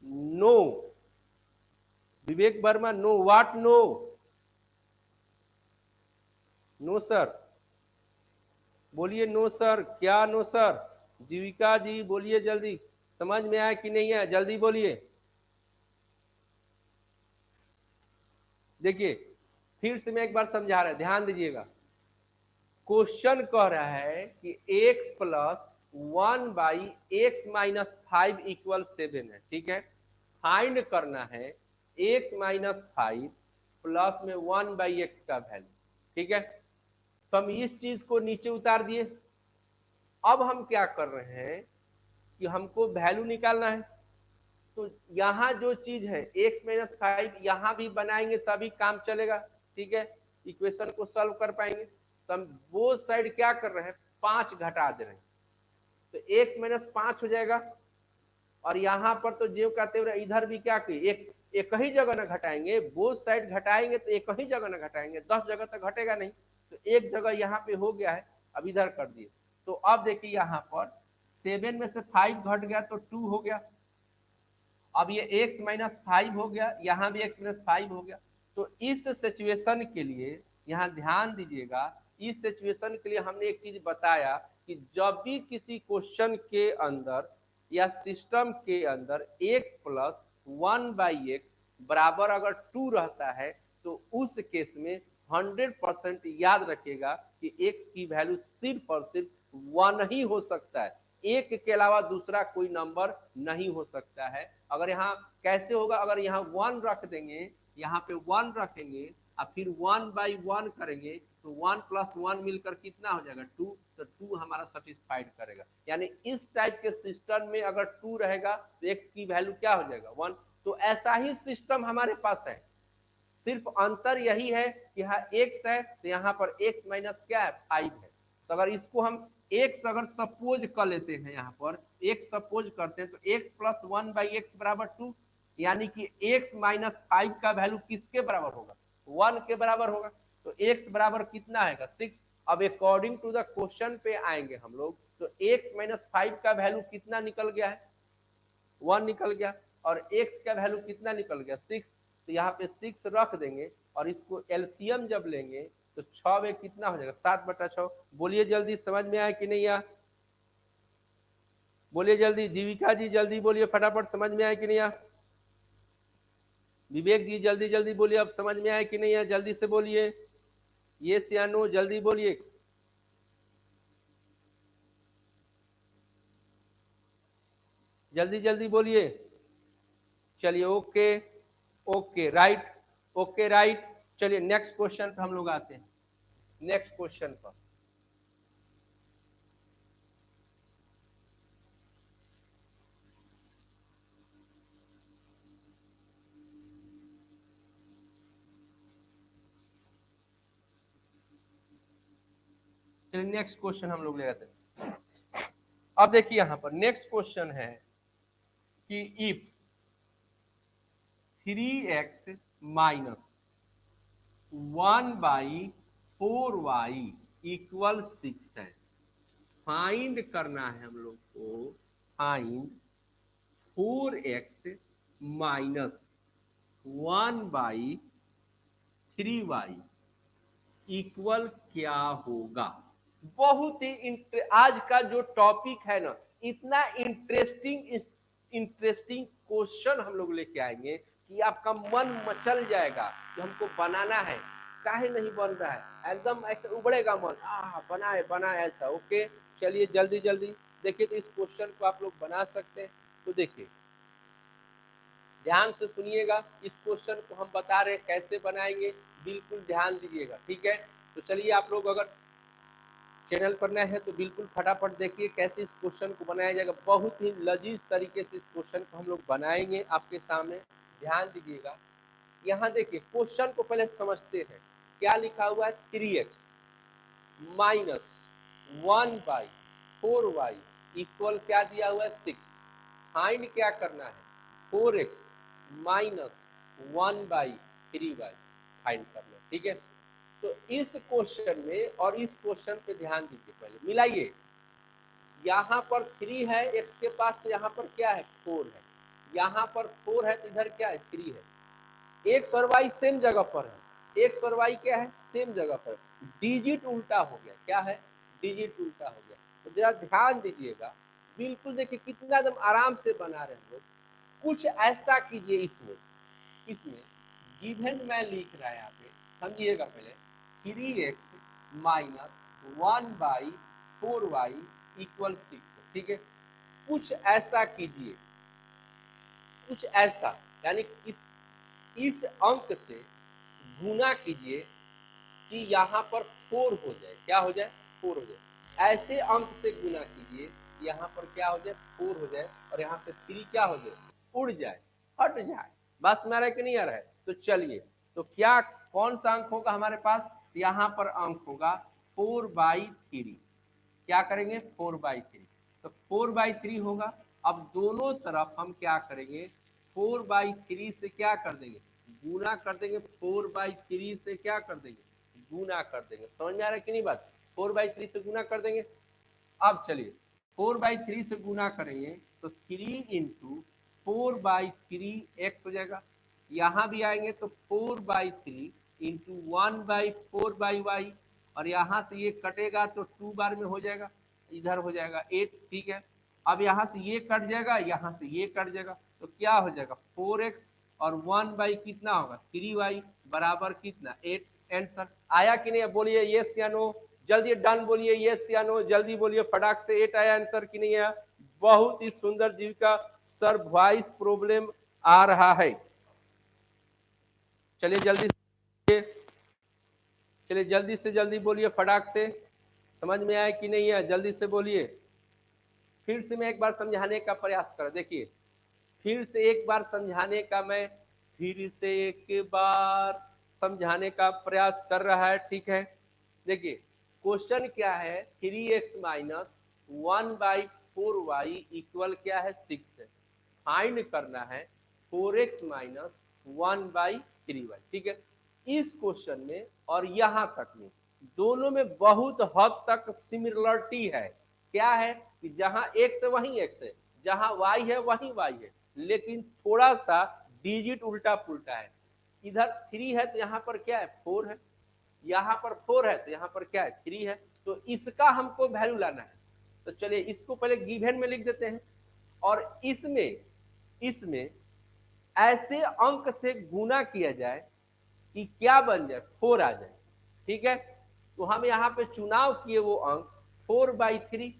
[SPEAKER 1] no, Vivek Verma no, what no? No sir, बोलिए नो सर, क्या नो सर? जीविका जी बोलिए जल्दी, समझ में आया कि नहीं है, जल्दी बोलिए। देखिए फिर से मैं एक बार समझा रहा, ध्यान दीजिएगा। क्वेश्चन कह रहा है कि x प्लस 1/x-5 इक्वल 7 है, ठीक है। फाइंड करना है x-5 प्लस में 1/x का वैल्यू, ठीक है। तो हम इस चीज को नीचे उतार दिए। अब हम क्या कर रहे हैं कि हमको वैल्यू निकालना है। तो यहाँ जो चीज है x-5 यहाँ भी बनाएंगे तभी काम चलेगा, ठीक है, इक्वेशन को सॉल्व कर पाएंगे। तो हम वो साइड क्या कर रहे हैं, 5 घटा दे रहे हैं, तो x-5 हो जाएगा। और यहाँ पर तो जो कहते हुए इधर भी क्या किए, एक ही जगह ना घटाएंगे, वो साइड घटाएंगे तो एक ही जगह ना घटाएंगे, 10 जगह तक घटेगा नहीं। तो एक जगह यहाँ पे हो गया है, अब इधर कर दिए। तो अब देखिए यहाँ पर 7 में से 5 घट गया तो 2 हो गया। अब ये x-5 हो गया, यहाँ भी x-5 हो गया। तो इस सिचुएशन के लिए यहाँ ध्यान दीजिएगा, इस सिचुएशन के लिए हमने एक चीज बताया कि जब भी किसी क्वेश्चन के अंदर या सिस्टम के अंदर x प्लस 1/x बराबर अगर 2 रहता है तो उस केस में 100% याद रखिएगा कि x की वैल्यू सिर्फ और सिर्फ 1 ही हो सकता है, एक के अलावा दूसरा कोई नंबर नहीं हो सकता है। अगर यहाँ कैसे होगा, अगर यहाँ 1 रख देंगे, यहाँ पे 1 रखेंगे और फिर 1/1 करेंगे तो 1 प्लस 1 मिलकर कितना हो जाएगा 2, तो 2 हमारा सेटिस्फाइड करेगा। यानी इस टाइप के सिस्टम में अगर 2 रहेगा तो x की वैल्यू क्या हो जाएगा 1। तो ऐसा ही सिस्टम हमारे पास है, सिर्फ अंतर यही है कि यहाँ x है तो यहाँ पर x माइनस क्या है 5 है। तो अगर इसको हम x अगर सपोज कर लेते हैं, यहाँ पर x सपोज करते हैं तो x प्लस 1/x बराबर 2, यानी कि x माइनस 5 का वैल्यू किसके बराबर होगा, 1 के बराबर होगा। तो x बराबर कितना आएगा 6। अब अकॉर्डिंग टू द क्वेश्चन पे आएंगे हम लोग, तो x माइनस 5 का वैल्यू कितना निकल गया है, 1 निकल गया, और x का वैल्यू कितना निकल गया 6। तो यहाँ पे 6 रख देंगे और इसको एलसीएम जब लेंगे तो 6 में कितना हो जाएगा 7/6। बोलिए जल्दी, समझ में आया कि नहीं आया, बोलिए जल्दी, जीविका जी जल्दी बोलिए फटाफट, समझ में आया कि नहीं आया? विवेक जी जल्दी जल्दी बोलिए, अब समझ में आया कि नहीं आया, जल्दी से बोलिए, ये या नो जल्दी बोलिए। जल्दी जल्दी बोलिए। चलिए okay, okay right, okay right. चलिए नेक्स्ट क्वेश्चन पे हम लोग आते हैं, नेक्स्ट क्वेश्चन पर। चलिए नेक्स्ट क्वेश्चन हम लोग ले आते हैं। अब देखिए यहां पर नेक्स्ट क्वेश्चन है कि if 3x minus 1/4y equal 6 है। फाइंड करना है हम लोग को, find 4x minus 1/3y equal क्या होगा। बहुत ही आज का जो टॉपिक है ना, इतना इंटरेस्टिंग क्वेश्चन हम लोग लेके आएंगे कि आपका मन मचल जाएगा कि हमको बनाना है, काहे नहीं बन रहा है, एकदम ऐसा उबड़ेगा मन, बनाए बनाए ऐसा। ओके चलिए जल्दी जल्दी देखिए, तो इस क्वेश्चन को आप लोग बना सकते हैं। तो देखिए ध्यान से सुनिएगा, इस क्वेश्चन को हम बता रहे हैं कैसे बनाएंगे, बिल्कुल ध्यान दीजिएगा, ठीक है। तो चलिए आप लोग अगर चैनल पर नए हैं तो बिल्कुल फटाफट देखिए कैसे इस क्वेश्चन को बनाया जाएगा। बहुत ही लजीज तरीके से इस क्वेश्चन को हम लोग बनाएंगे आपके सामने, ध्यान दीजिएगा। यहाँ देखिए क्वेश्चन को पहले समझते हैं, क्या लिखा हुआ है 3x माइनस 1/4y इक्वल क्या दिया हुआ है 6। फाइंड क्या करना है 4x माइनस 1/3y फाइंड करना है, ठीक है। तो इस क्वेश्चन में और इस क्वेश्चन पे ध्यान दीजिए, पहले मिलाइए। यहाँ पर 3 है x के पास, तो यहाँ पर क्या है 4 है, यहाँ पर 4 है तो इधर क्या है 3 है। x और y सेम जगह पर है, x और y क्या है सेम जगह पर, डिजिट उल्टा हो गया, क्या है डिजिट उल्टा हो गया। तो जरा ध्यान दीजिएगा, बिल्कुल देखिए कितना एकदम आराम से बना रहे हैं लोग। कुछ ऐसा कीजिए इसमें, इसमें गिवन मैं लिख रहा है यहाँ पे, समझिएगा पहले 3x माइनस 1/4y इक्वल 6, ठीक है। कुछ ऐसा कीजिए, कुछ ऐसा, यानी इस अंक से गुना कीजिए कि यहाँ पर 4 हो जाए, क्या हो जाए 4 हो जाए। ऐसे अंक से गुना कीजिए यहाँ पर क्या हो जाए 4 हो जाए, और यहाँ से 3 क्या हो जाए उड़ जाए, हट जाए। बस में आ रहा है कि नहीं आ रहा है? तो चलिए, तो क्या कौन सा अंक होगा हमारे पास, यहाँ पर अंक होगा 4/3। क्या करेंगे 4/3, तो 4/3 होगा। अब दोनों तरफ हम क्या करेंगे 4/3 से क्या कर देंगे गुना कर देंगे, 4/3 से क्या कर देंगे गुना कर देंगे। समझ में आ रहा है कि नहीं बात, 4/3 से गुना कर देंगे। अब चलिए 4/3 से गुना करेंगे तो 3 इंटू 4/3 हो जाएगा। यहाँ भी आएंगे तो 4/3 इंटू 1/4/y, और यहाँ से ये कटेगा तो 2 बार में हो जाएगा, इधर हो जाएगा 8, ठीक है। अब यहाँ से ये कट जाएगा, यहाँ से ये कट जाएगा, तो क्या हो जाएगा 4x और 1 कितना होगा 3y बराबर कितना 8। आंसर आया कि नहीं, बोलिए यस या नो, जल्दी डन बोलिए, यस या नो, जल्दी बोलिए फटाक से। 8 आया आंसर कि नहीं आया? बहुत ही सुंदर जीव का सर वॉइस प्रॉब्लम आ रहा है। चलिए जल्दी से, चलिए जल्दी से जल्दी बोलिए फटाक से, समझ में आया कि नहीं है जल्दी से बोलिए। फिर से मैं एक बार समझाने का प्रयास कर, देखिए फिर से एक बार समझाने का, मैं फिर से एक बार समझाने का प्रयास कर रहा है, ठीक है। देखिए क्वेश्चन क्या है 3x माइनस 1/4y इक्वल क्या है 6 है। फाइंड करना है 4x माइनस 1/3y, ठीक है। इस क्वेश्चन में और यहाँ तक में दोनों में बहुत हद तक सिमिलरिटी है। क्या है कि जहां x है वहीं x है, जहां y है वहीं y है, लेकिन थोड़ा सा डिजिट उल्टा पुल्टा है। इधर 3 है तो यहाँ पर क्या है 4 है, यहाँ पर 4 है तो यहाँ पर क्या है 3 है। तो इसका हमको वैल्यू लाना है। तो चलिए इसको पहले गिवन में लिख देते हैं, और इसमें इसमें ऐसे अंक से गुना किया जाए कि क्या बन जाए 4 आ जाए, ठीक है। तो हम यहाँ पे चुनाव किए वो अंक 4/3,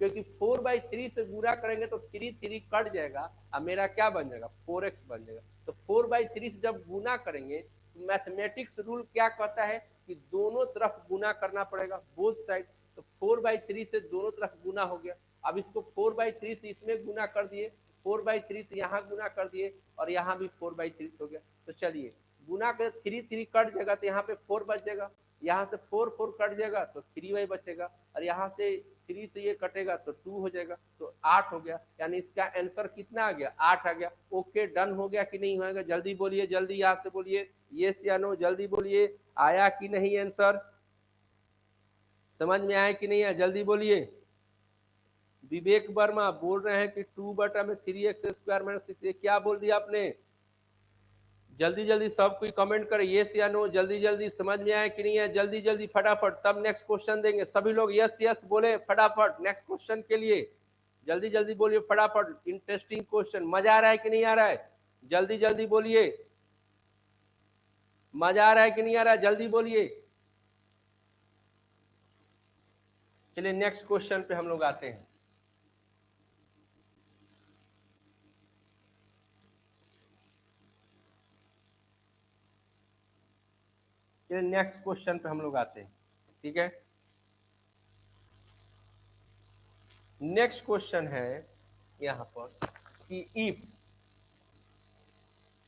[SPEAKER 1] क्योंकि 4/3 से गुना करेंगे तो 3 कट जाएगा और मेरा क्या बन जाएगा 4x बन जाएगा। तो 4/3 से जब गुना करेंगे तो मैथमेटिक्स रूल क्या कहता है कि दोनों तरफ गुना करना पड़ेगा, बोथ साइड। तो 4/3 से दोनों तरफ गुना हो गया। अब इसको 4/3 से इसमें गुना कर दिए, 4/3 से यहाँ गुना कर दिए, और यहाँ भी 4/3 हो गया। तो चलिए गुना कर 3 कट जाएगा तो यहाँ पे 4 बच जाएगा, यहाँ से 4 कट जाएगा तो 3y बचेगा, और यहाँ से 3 से ये कटेगा तो 2 हो जाएगा, तो 8 हो गया। यानी इसका आंसर कितना आ गया 8 आ गया। ओके डन हो गया कि नहीं होगा, जल्दी बोलिए, जल्दी यहाँ से बोलिए यस या नो, जल्दी बोलिए आया कि नहीं आंसर, समझ में आया कि नहीं है जल्दी बोलिए। विवेक वर्मा बोल रहे हैं कि 2/3x² - 6, ये क्या बोल दिया आपने? जल्दी जल्दी सब कोई कमेंट करे यस या नो, जल्दी जल्दी, समझ में आया कि नहीं है जल्दी जल्दी फटाफट, तब नेक्स्ट क्वेश्चन देंगे। सभी लोग यस यस बोले फटाफट नेक्स्ट क्वेश्चन के लिए, जल्दी जल्दी बोलिए फटाफट। इंटरेस्टिंग क्वेश्चन, मजा आ रहा है कि नहीं आ रहा है, जल्दी जल्दी बोलिए, मजा आ रहा है कि नहीं आ रहा है जल्दी बोलिए। चलिए नेक्स्ट क्वेश्चन पे हम लोग आते हैं। चलिए नेक्स्ट क्वेश्चन पे हम लोग आते हैं, ठीक है। नेक्स्ट क्वेश्चन है यहाँ पर कि if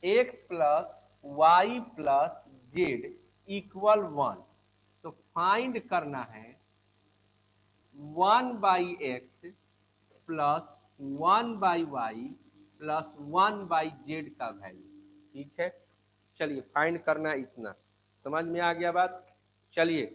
[SPEAKER 1] x plus y plus z equal 1, तो फाइंड करना है 1/x plus 1/y plus 1/z का वैल्यू, ठीक है। चलिए फाइंड करना है इतना, समझ में आ गया बात। चलिए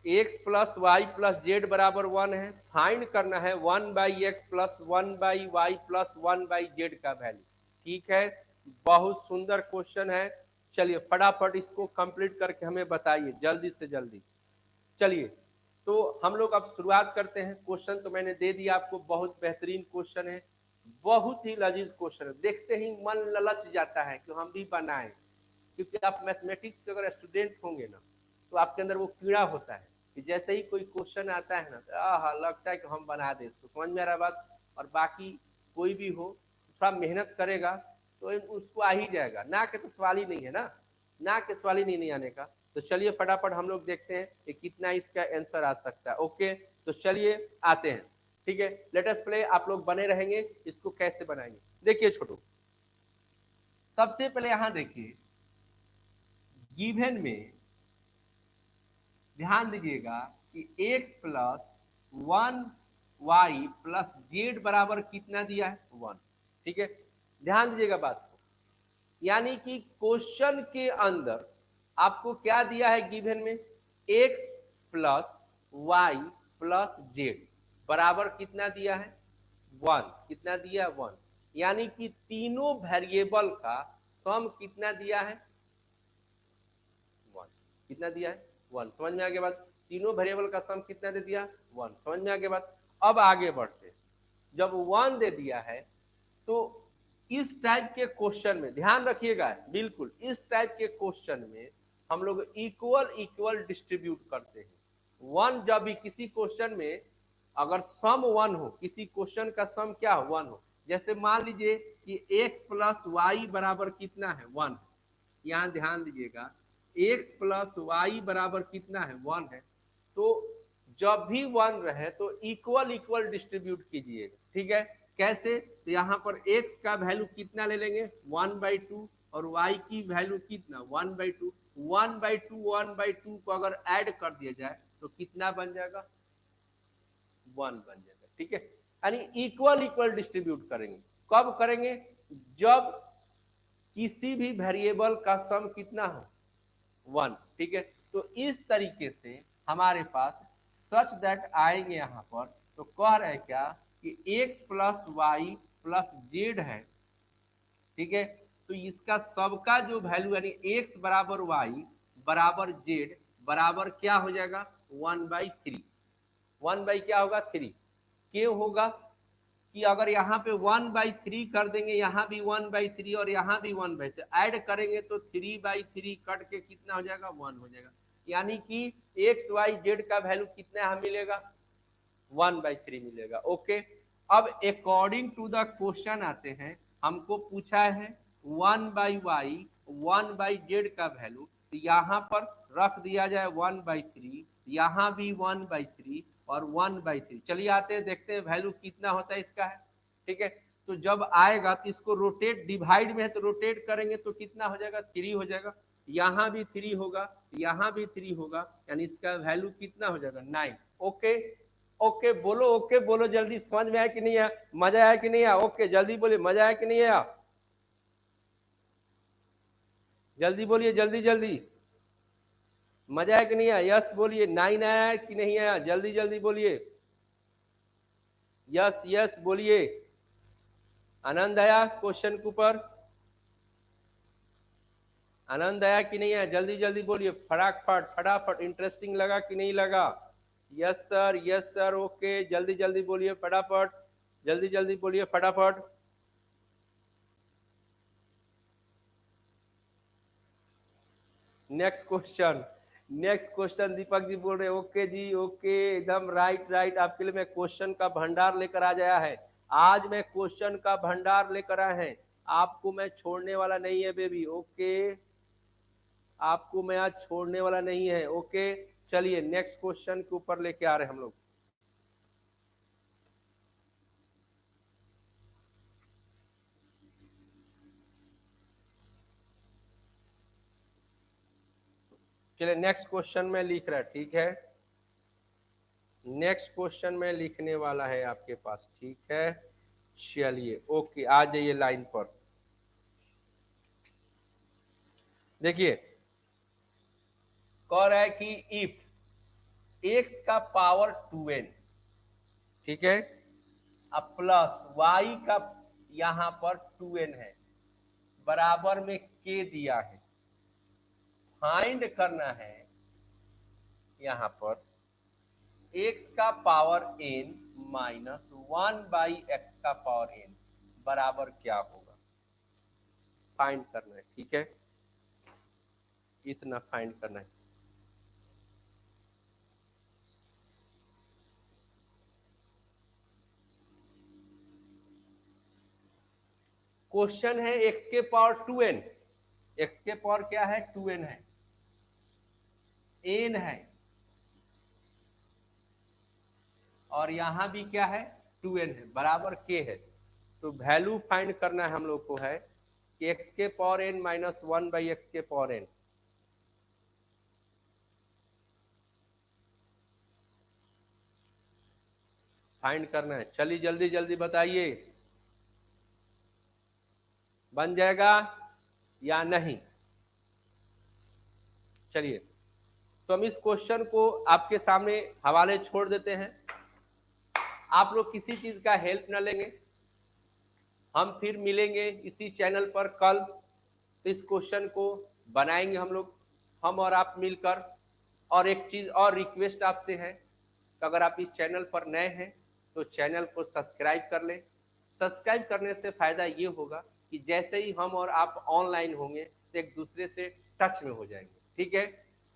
[SPEAKER 1] x plus y plus z बराबर 1 है, फाइंड करना है 1/x plus 1/y plus 1/z का वैल्यू। ठीक है, बहुत सुंदर क्वेश्चन है। चलिए फटाफट इसको कंप्लीट करके हमें बताइए जल्दी से जल्दी। चलिए तो हम लोग अब शुरुआत करते हैं। क्वेश्चन तो मैंने दे दिया आपको, बहुत बेहतरीन क्वेश्चन है, बहुत ही लजीज क्वेश्चन है, देखते ही मन ललच जाता है कि हम भी बनाएं, क्योंकि आप मैथमेटिक्स के अगर स्टूडेंट होंगे ना तो आपके अंदर वो कीड़ा होता है कि जैसे ही कोई क्वेश्चन आता है ना तो लगता है कि हम बना दे। तो समझ में आ रहा बात। और बाकी कोई भी हो थोड़ा मेहनत करेगा तो उसको आ ही जाएगा, ना के तो सवाल ही नहीं है ना, ना के सवाल ही नहीं आने का। तो चलिए फटाफट हम लोग देखते हैं कि कितना इसका आंसर आ सकता है। ओके तो चलिए आते हैं। ठीक है, लेट अस प्ले। आप लोग बने रहेंगे, इसको कैसे बनाएंगे देखिए छोटू। सबसे पहले यहां देखिए गिवन में ध्यान दीजिएगा कि x plus 1y plus z बराबर कितना दिया है 1। ठीक है, ध्यान दीजिएगा बात को, यानी कि क्वेश्चन के अंदर आपको क्या दिया है गिवन में, x plus y plus z बराबर कितना दिया है 1। कितना दिया है 1, यानी कि तीनों वेरिएबल का सम कितना दिया है 1। कितना दिया है 1, समझ में आ गया बात। तीनों वेरिएबल का सम कितना दे दिया 1, समझ में आ गया बात। अब आगे बढ़ते, जब 1 दे दिया है तो इस टाइप के क्वेश्चन में ध्यान रखिएगा, बिल्कुल इस टाइप के क्वेश्चन में हम लोग इक्वल इक्वल डिस्ट्रीब्यूट करते हैं। 1 जब भी किसी क्वेश्चन में अगर सम 1 हो, किसी क्वेश्चन का सम क्या 1 हो, जैसे मान लीजिए कि x प्लस वाई बराबर कितना है 1, यहाँ ध्यान दीजिएगा x प्लस वाई बराबर कितना है 1 है, तो जब भी 1 रहे तो इक्वल इक्वल डिस्ट्रीब्यूट कीजिएगा। ठीक है, कैसे, तो यहाँ पर x का वैल्यू कितना ले लेंगे 1/2 और y की वैल्यू कितना 1/2। 1/2 1/2 को अगर ऐड कर दिया जाए तो कितना बन जाएगा 1 बन जाएगा। ठीक है, यानी इक्वल इक्वल डिस्ट्रीब्यूट करेंगे। कब करेंगे, जब किसी भी वेरिएबल का सम कितना हो 1। ठीक है, तो इस तरीके से हमारे पास सच दैट आएंगे यहाँ पर, तो कह रहे हैं क्या कि x plus y plus z है। ठीक है, तो इसका सबका जो वैल्यू यानी x बराबर वाई बराबर जेड बराबर क्या हो जाएगा 1/3। 1 बाई क्या होगा 3, क्यों होगा कि अगर यहाँ पे 1/3 कर देंगे, यहाँ भी 1/3 और यहाँ भी 1/3 ऐड करेंगे तो 3/3 कट के कितना हो जाएगा 1 हो जाएगा, यानी कि एक्स वाई जेड का वैल्यू कितना यहाँ मिलेगा 1/3 मिलेगा। ओके, अब अकॉर्डिंग टू द क्वेश्चन आते हैं, हमको पूछा है 1/y 1/z का वैल्यू, तो यहाँ पर रख दिया जाए 1/3, यहाँ भी 1/3 और 1/3। चलिए आते हैं देखते हैं वैल्यू कितना होता है इसका है। ठीक है, तो जब आएगा तो इसको रोटेट, डिवाइड में है तो रोटेट करेंगे तो कितना हो जाएगा 3 हो जाएगा, यहाँ भी 3 होगा, यहाँ भी 3 होगा, यानी इसका वैल्यू कितना हो जाएगा 9। ओके ओके बोलो, ओके बोलो जल्दी, समझ में आया कि नहीं आया, मजा आया कि नहीं आया, ओके जल्दी बोलिए मजा आया कि नहीं आया, जल्दी बोलिए जल्दी जल्दी, मजा आया कि नहीं आया, यस बोलिए, 9 आया कि नहीं आया, जल्दी जल्दी बोलिए, यस यस बोलिए, आनंद आया क्वेश्चन के ऊपर, आनंद आया कि नहीं आया, जल्दी जल्दी बोलिए, फटाफट फटाफट, इंटरेस्टिंग लगा कि नहीं लगा, यस सर ओके, जल्दी जल्दी बोलिए फटाफट, जल्दी जल्दी बोलिए फटाफट। Next question, next question Deepak ji बोल रहे ओके जी ओके, एकदम राइट राइट, आपके लिए मैं क्वेश्चन का भंडार लेकर आ जाया है, आज मैं क्वेश्चन का भंडार लेकर आए हैं, आपको मैं छोड़ने वाला नहीं है बेबी। ओके, आपको मैं आज छोड़ने वाला नहीं है। ओके, चलिए नेक्स्ट क्वेश्चन के ऊपर लेके आ रहे हैं हम लोग। चलिए नेक्स्ट क्वेश्चन में लिख रहा है, ठीक है, नेक्स्ट क्वेश्चन में लिखने वाला है आपके पास, ठीक है, चलिए ओके आ जाइए लाइन पर। देखिए कह रहा है कि इफ x का पावर 2n, ठीक है, अब प्लस y का यहां पर 2n है, बराबर में k दिया है, फाइंड करना है यहां पर x का पावर n माइनस 1/x का पावर n बराबर क्या होगा, फाइंड करना है। ठीक है, इतना फाइंड करना है। क्वेश्चन है x के पावर 2n, x के पावर क्या है 2n है, n है, और यहां भी क्या है 2n है, बराबर k है। तो वैल्यू फाइंड करना है हम लोग को है कि x के पावर n माइनस 1/x के पावर n, फाइंड करना है। चलिए जल्दी जल्दी बताइए, बन जाएगा या नहीं। चलिए तो हम इस क्वेश्चन को आपके सामने हवाले छोड़ देते हैं, आप लोग किसी चीज का हेल्प न लेंगे। हम फिर मिलेंगे इसी चैनल पर कल, तो इस क्वेश्चन को बनाएंगे हम लोग, हम और आप मिलकर। और एक चीज और रिक्वेस्ट आपसे है कि अगर आप इस चैनल पर नए हैं तो चैनल को सब्सक्राइब कर लें। सब्सक्राइब करने से फायदा ये होगा कि जैसे ही हम और आप ऑनलाइन होंगे तो एक दूसरे से टच में हो जाएंगे। ठीक है,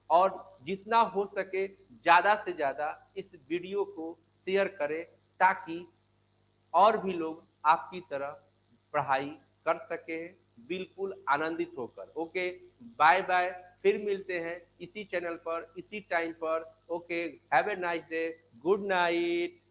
[SPEAKER 1] और जितना हो सके ज़्यादा से ज़्यादा इस वीडियो को शेयर करें ताकि और भी लोग आपकी तरह पढ़ाई कर सके, बिल्कुल आनंदित होकर। ओके, बाय बाय, फिर मिलते हैं इसी चैनल पर इसी टाइम पर। Okay, have a nice day, good night.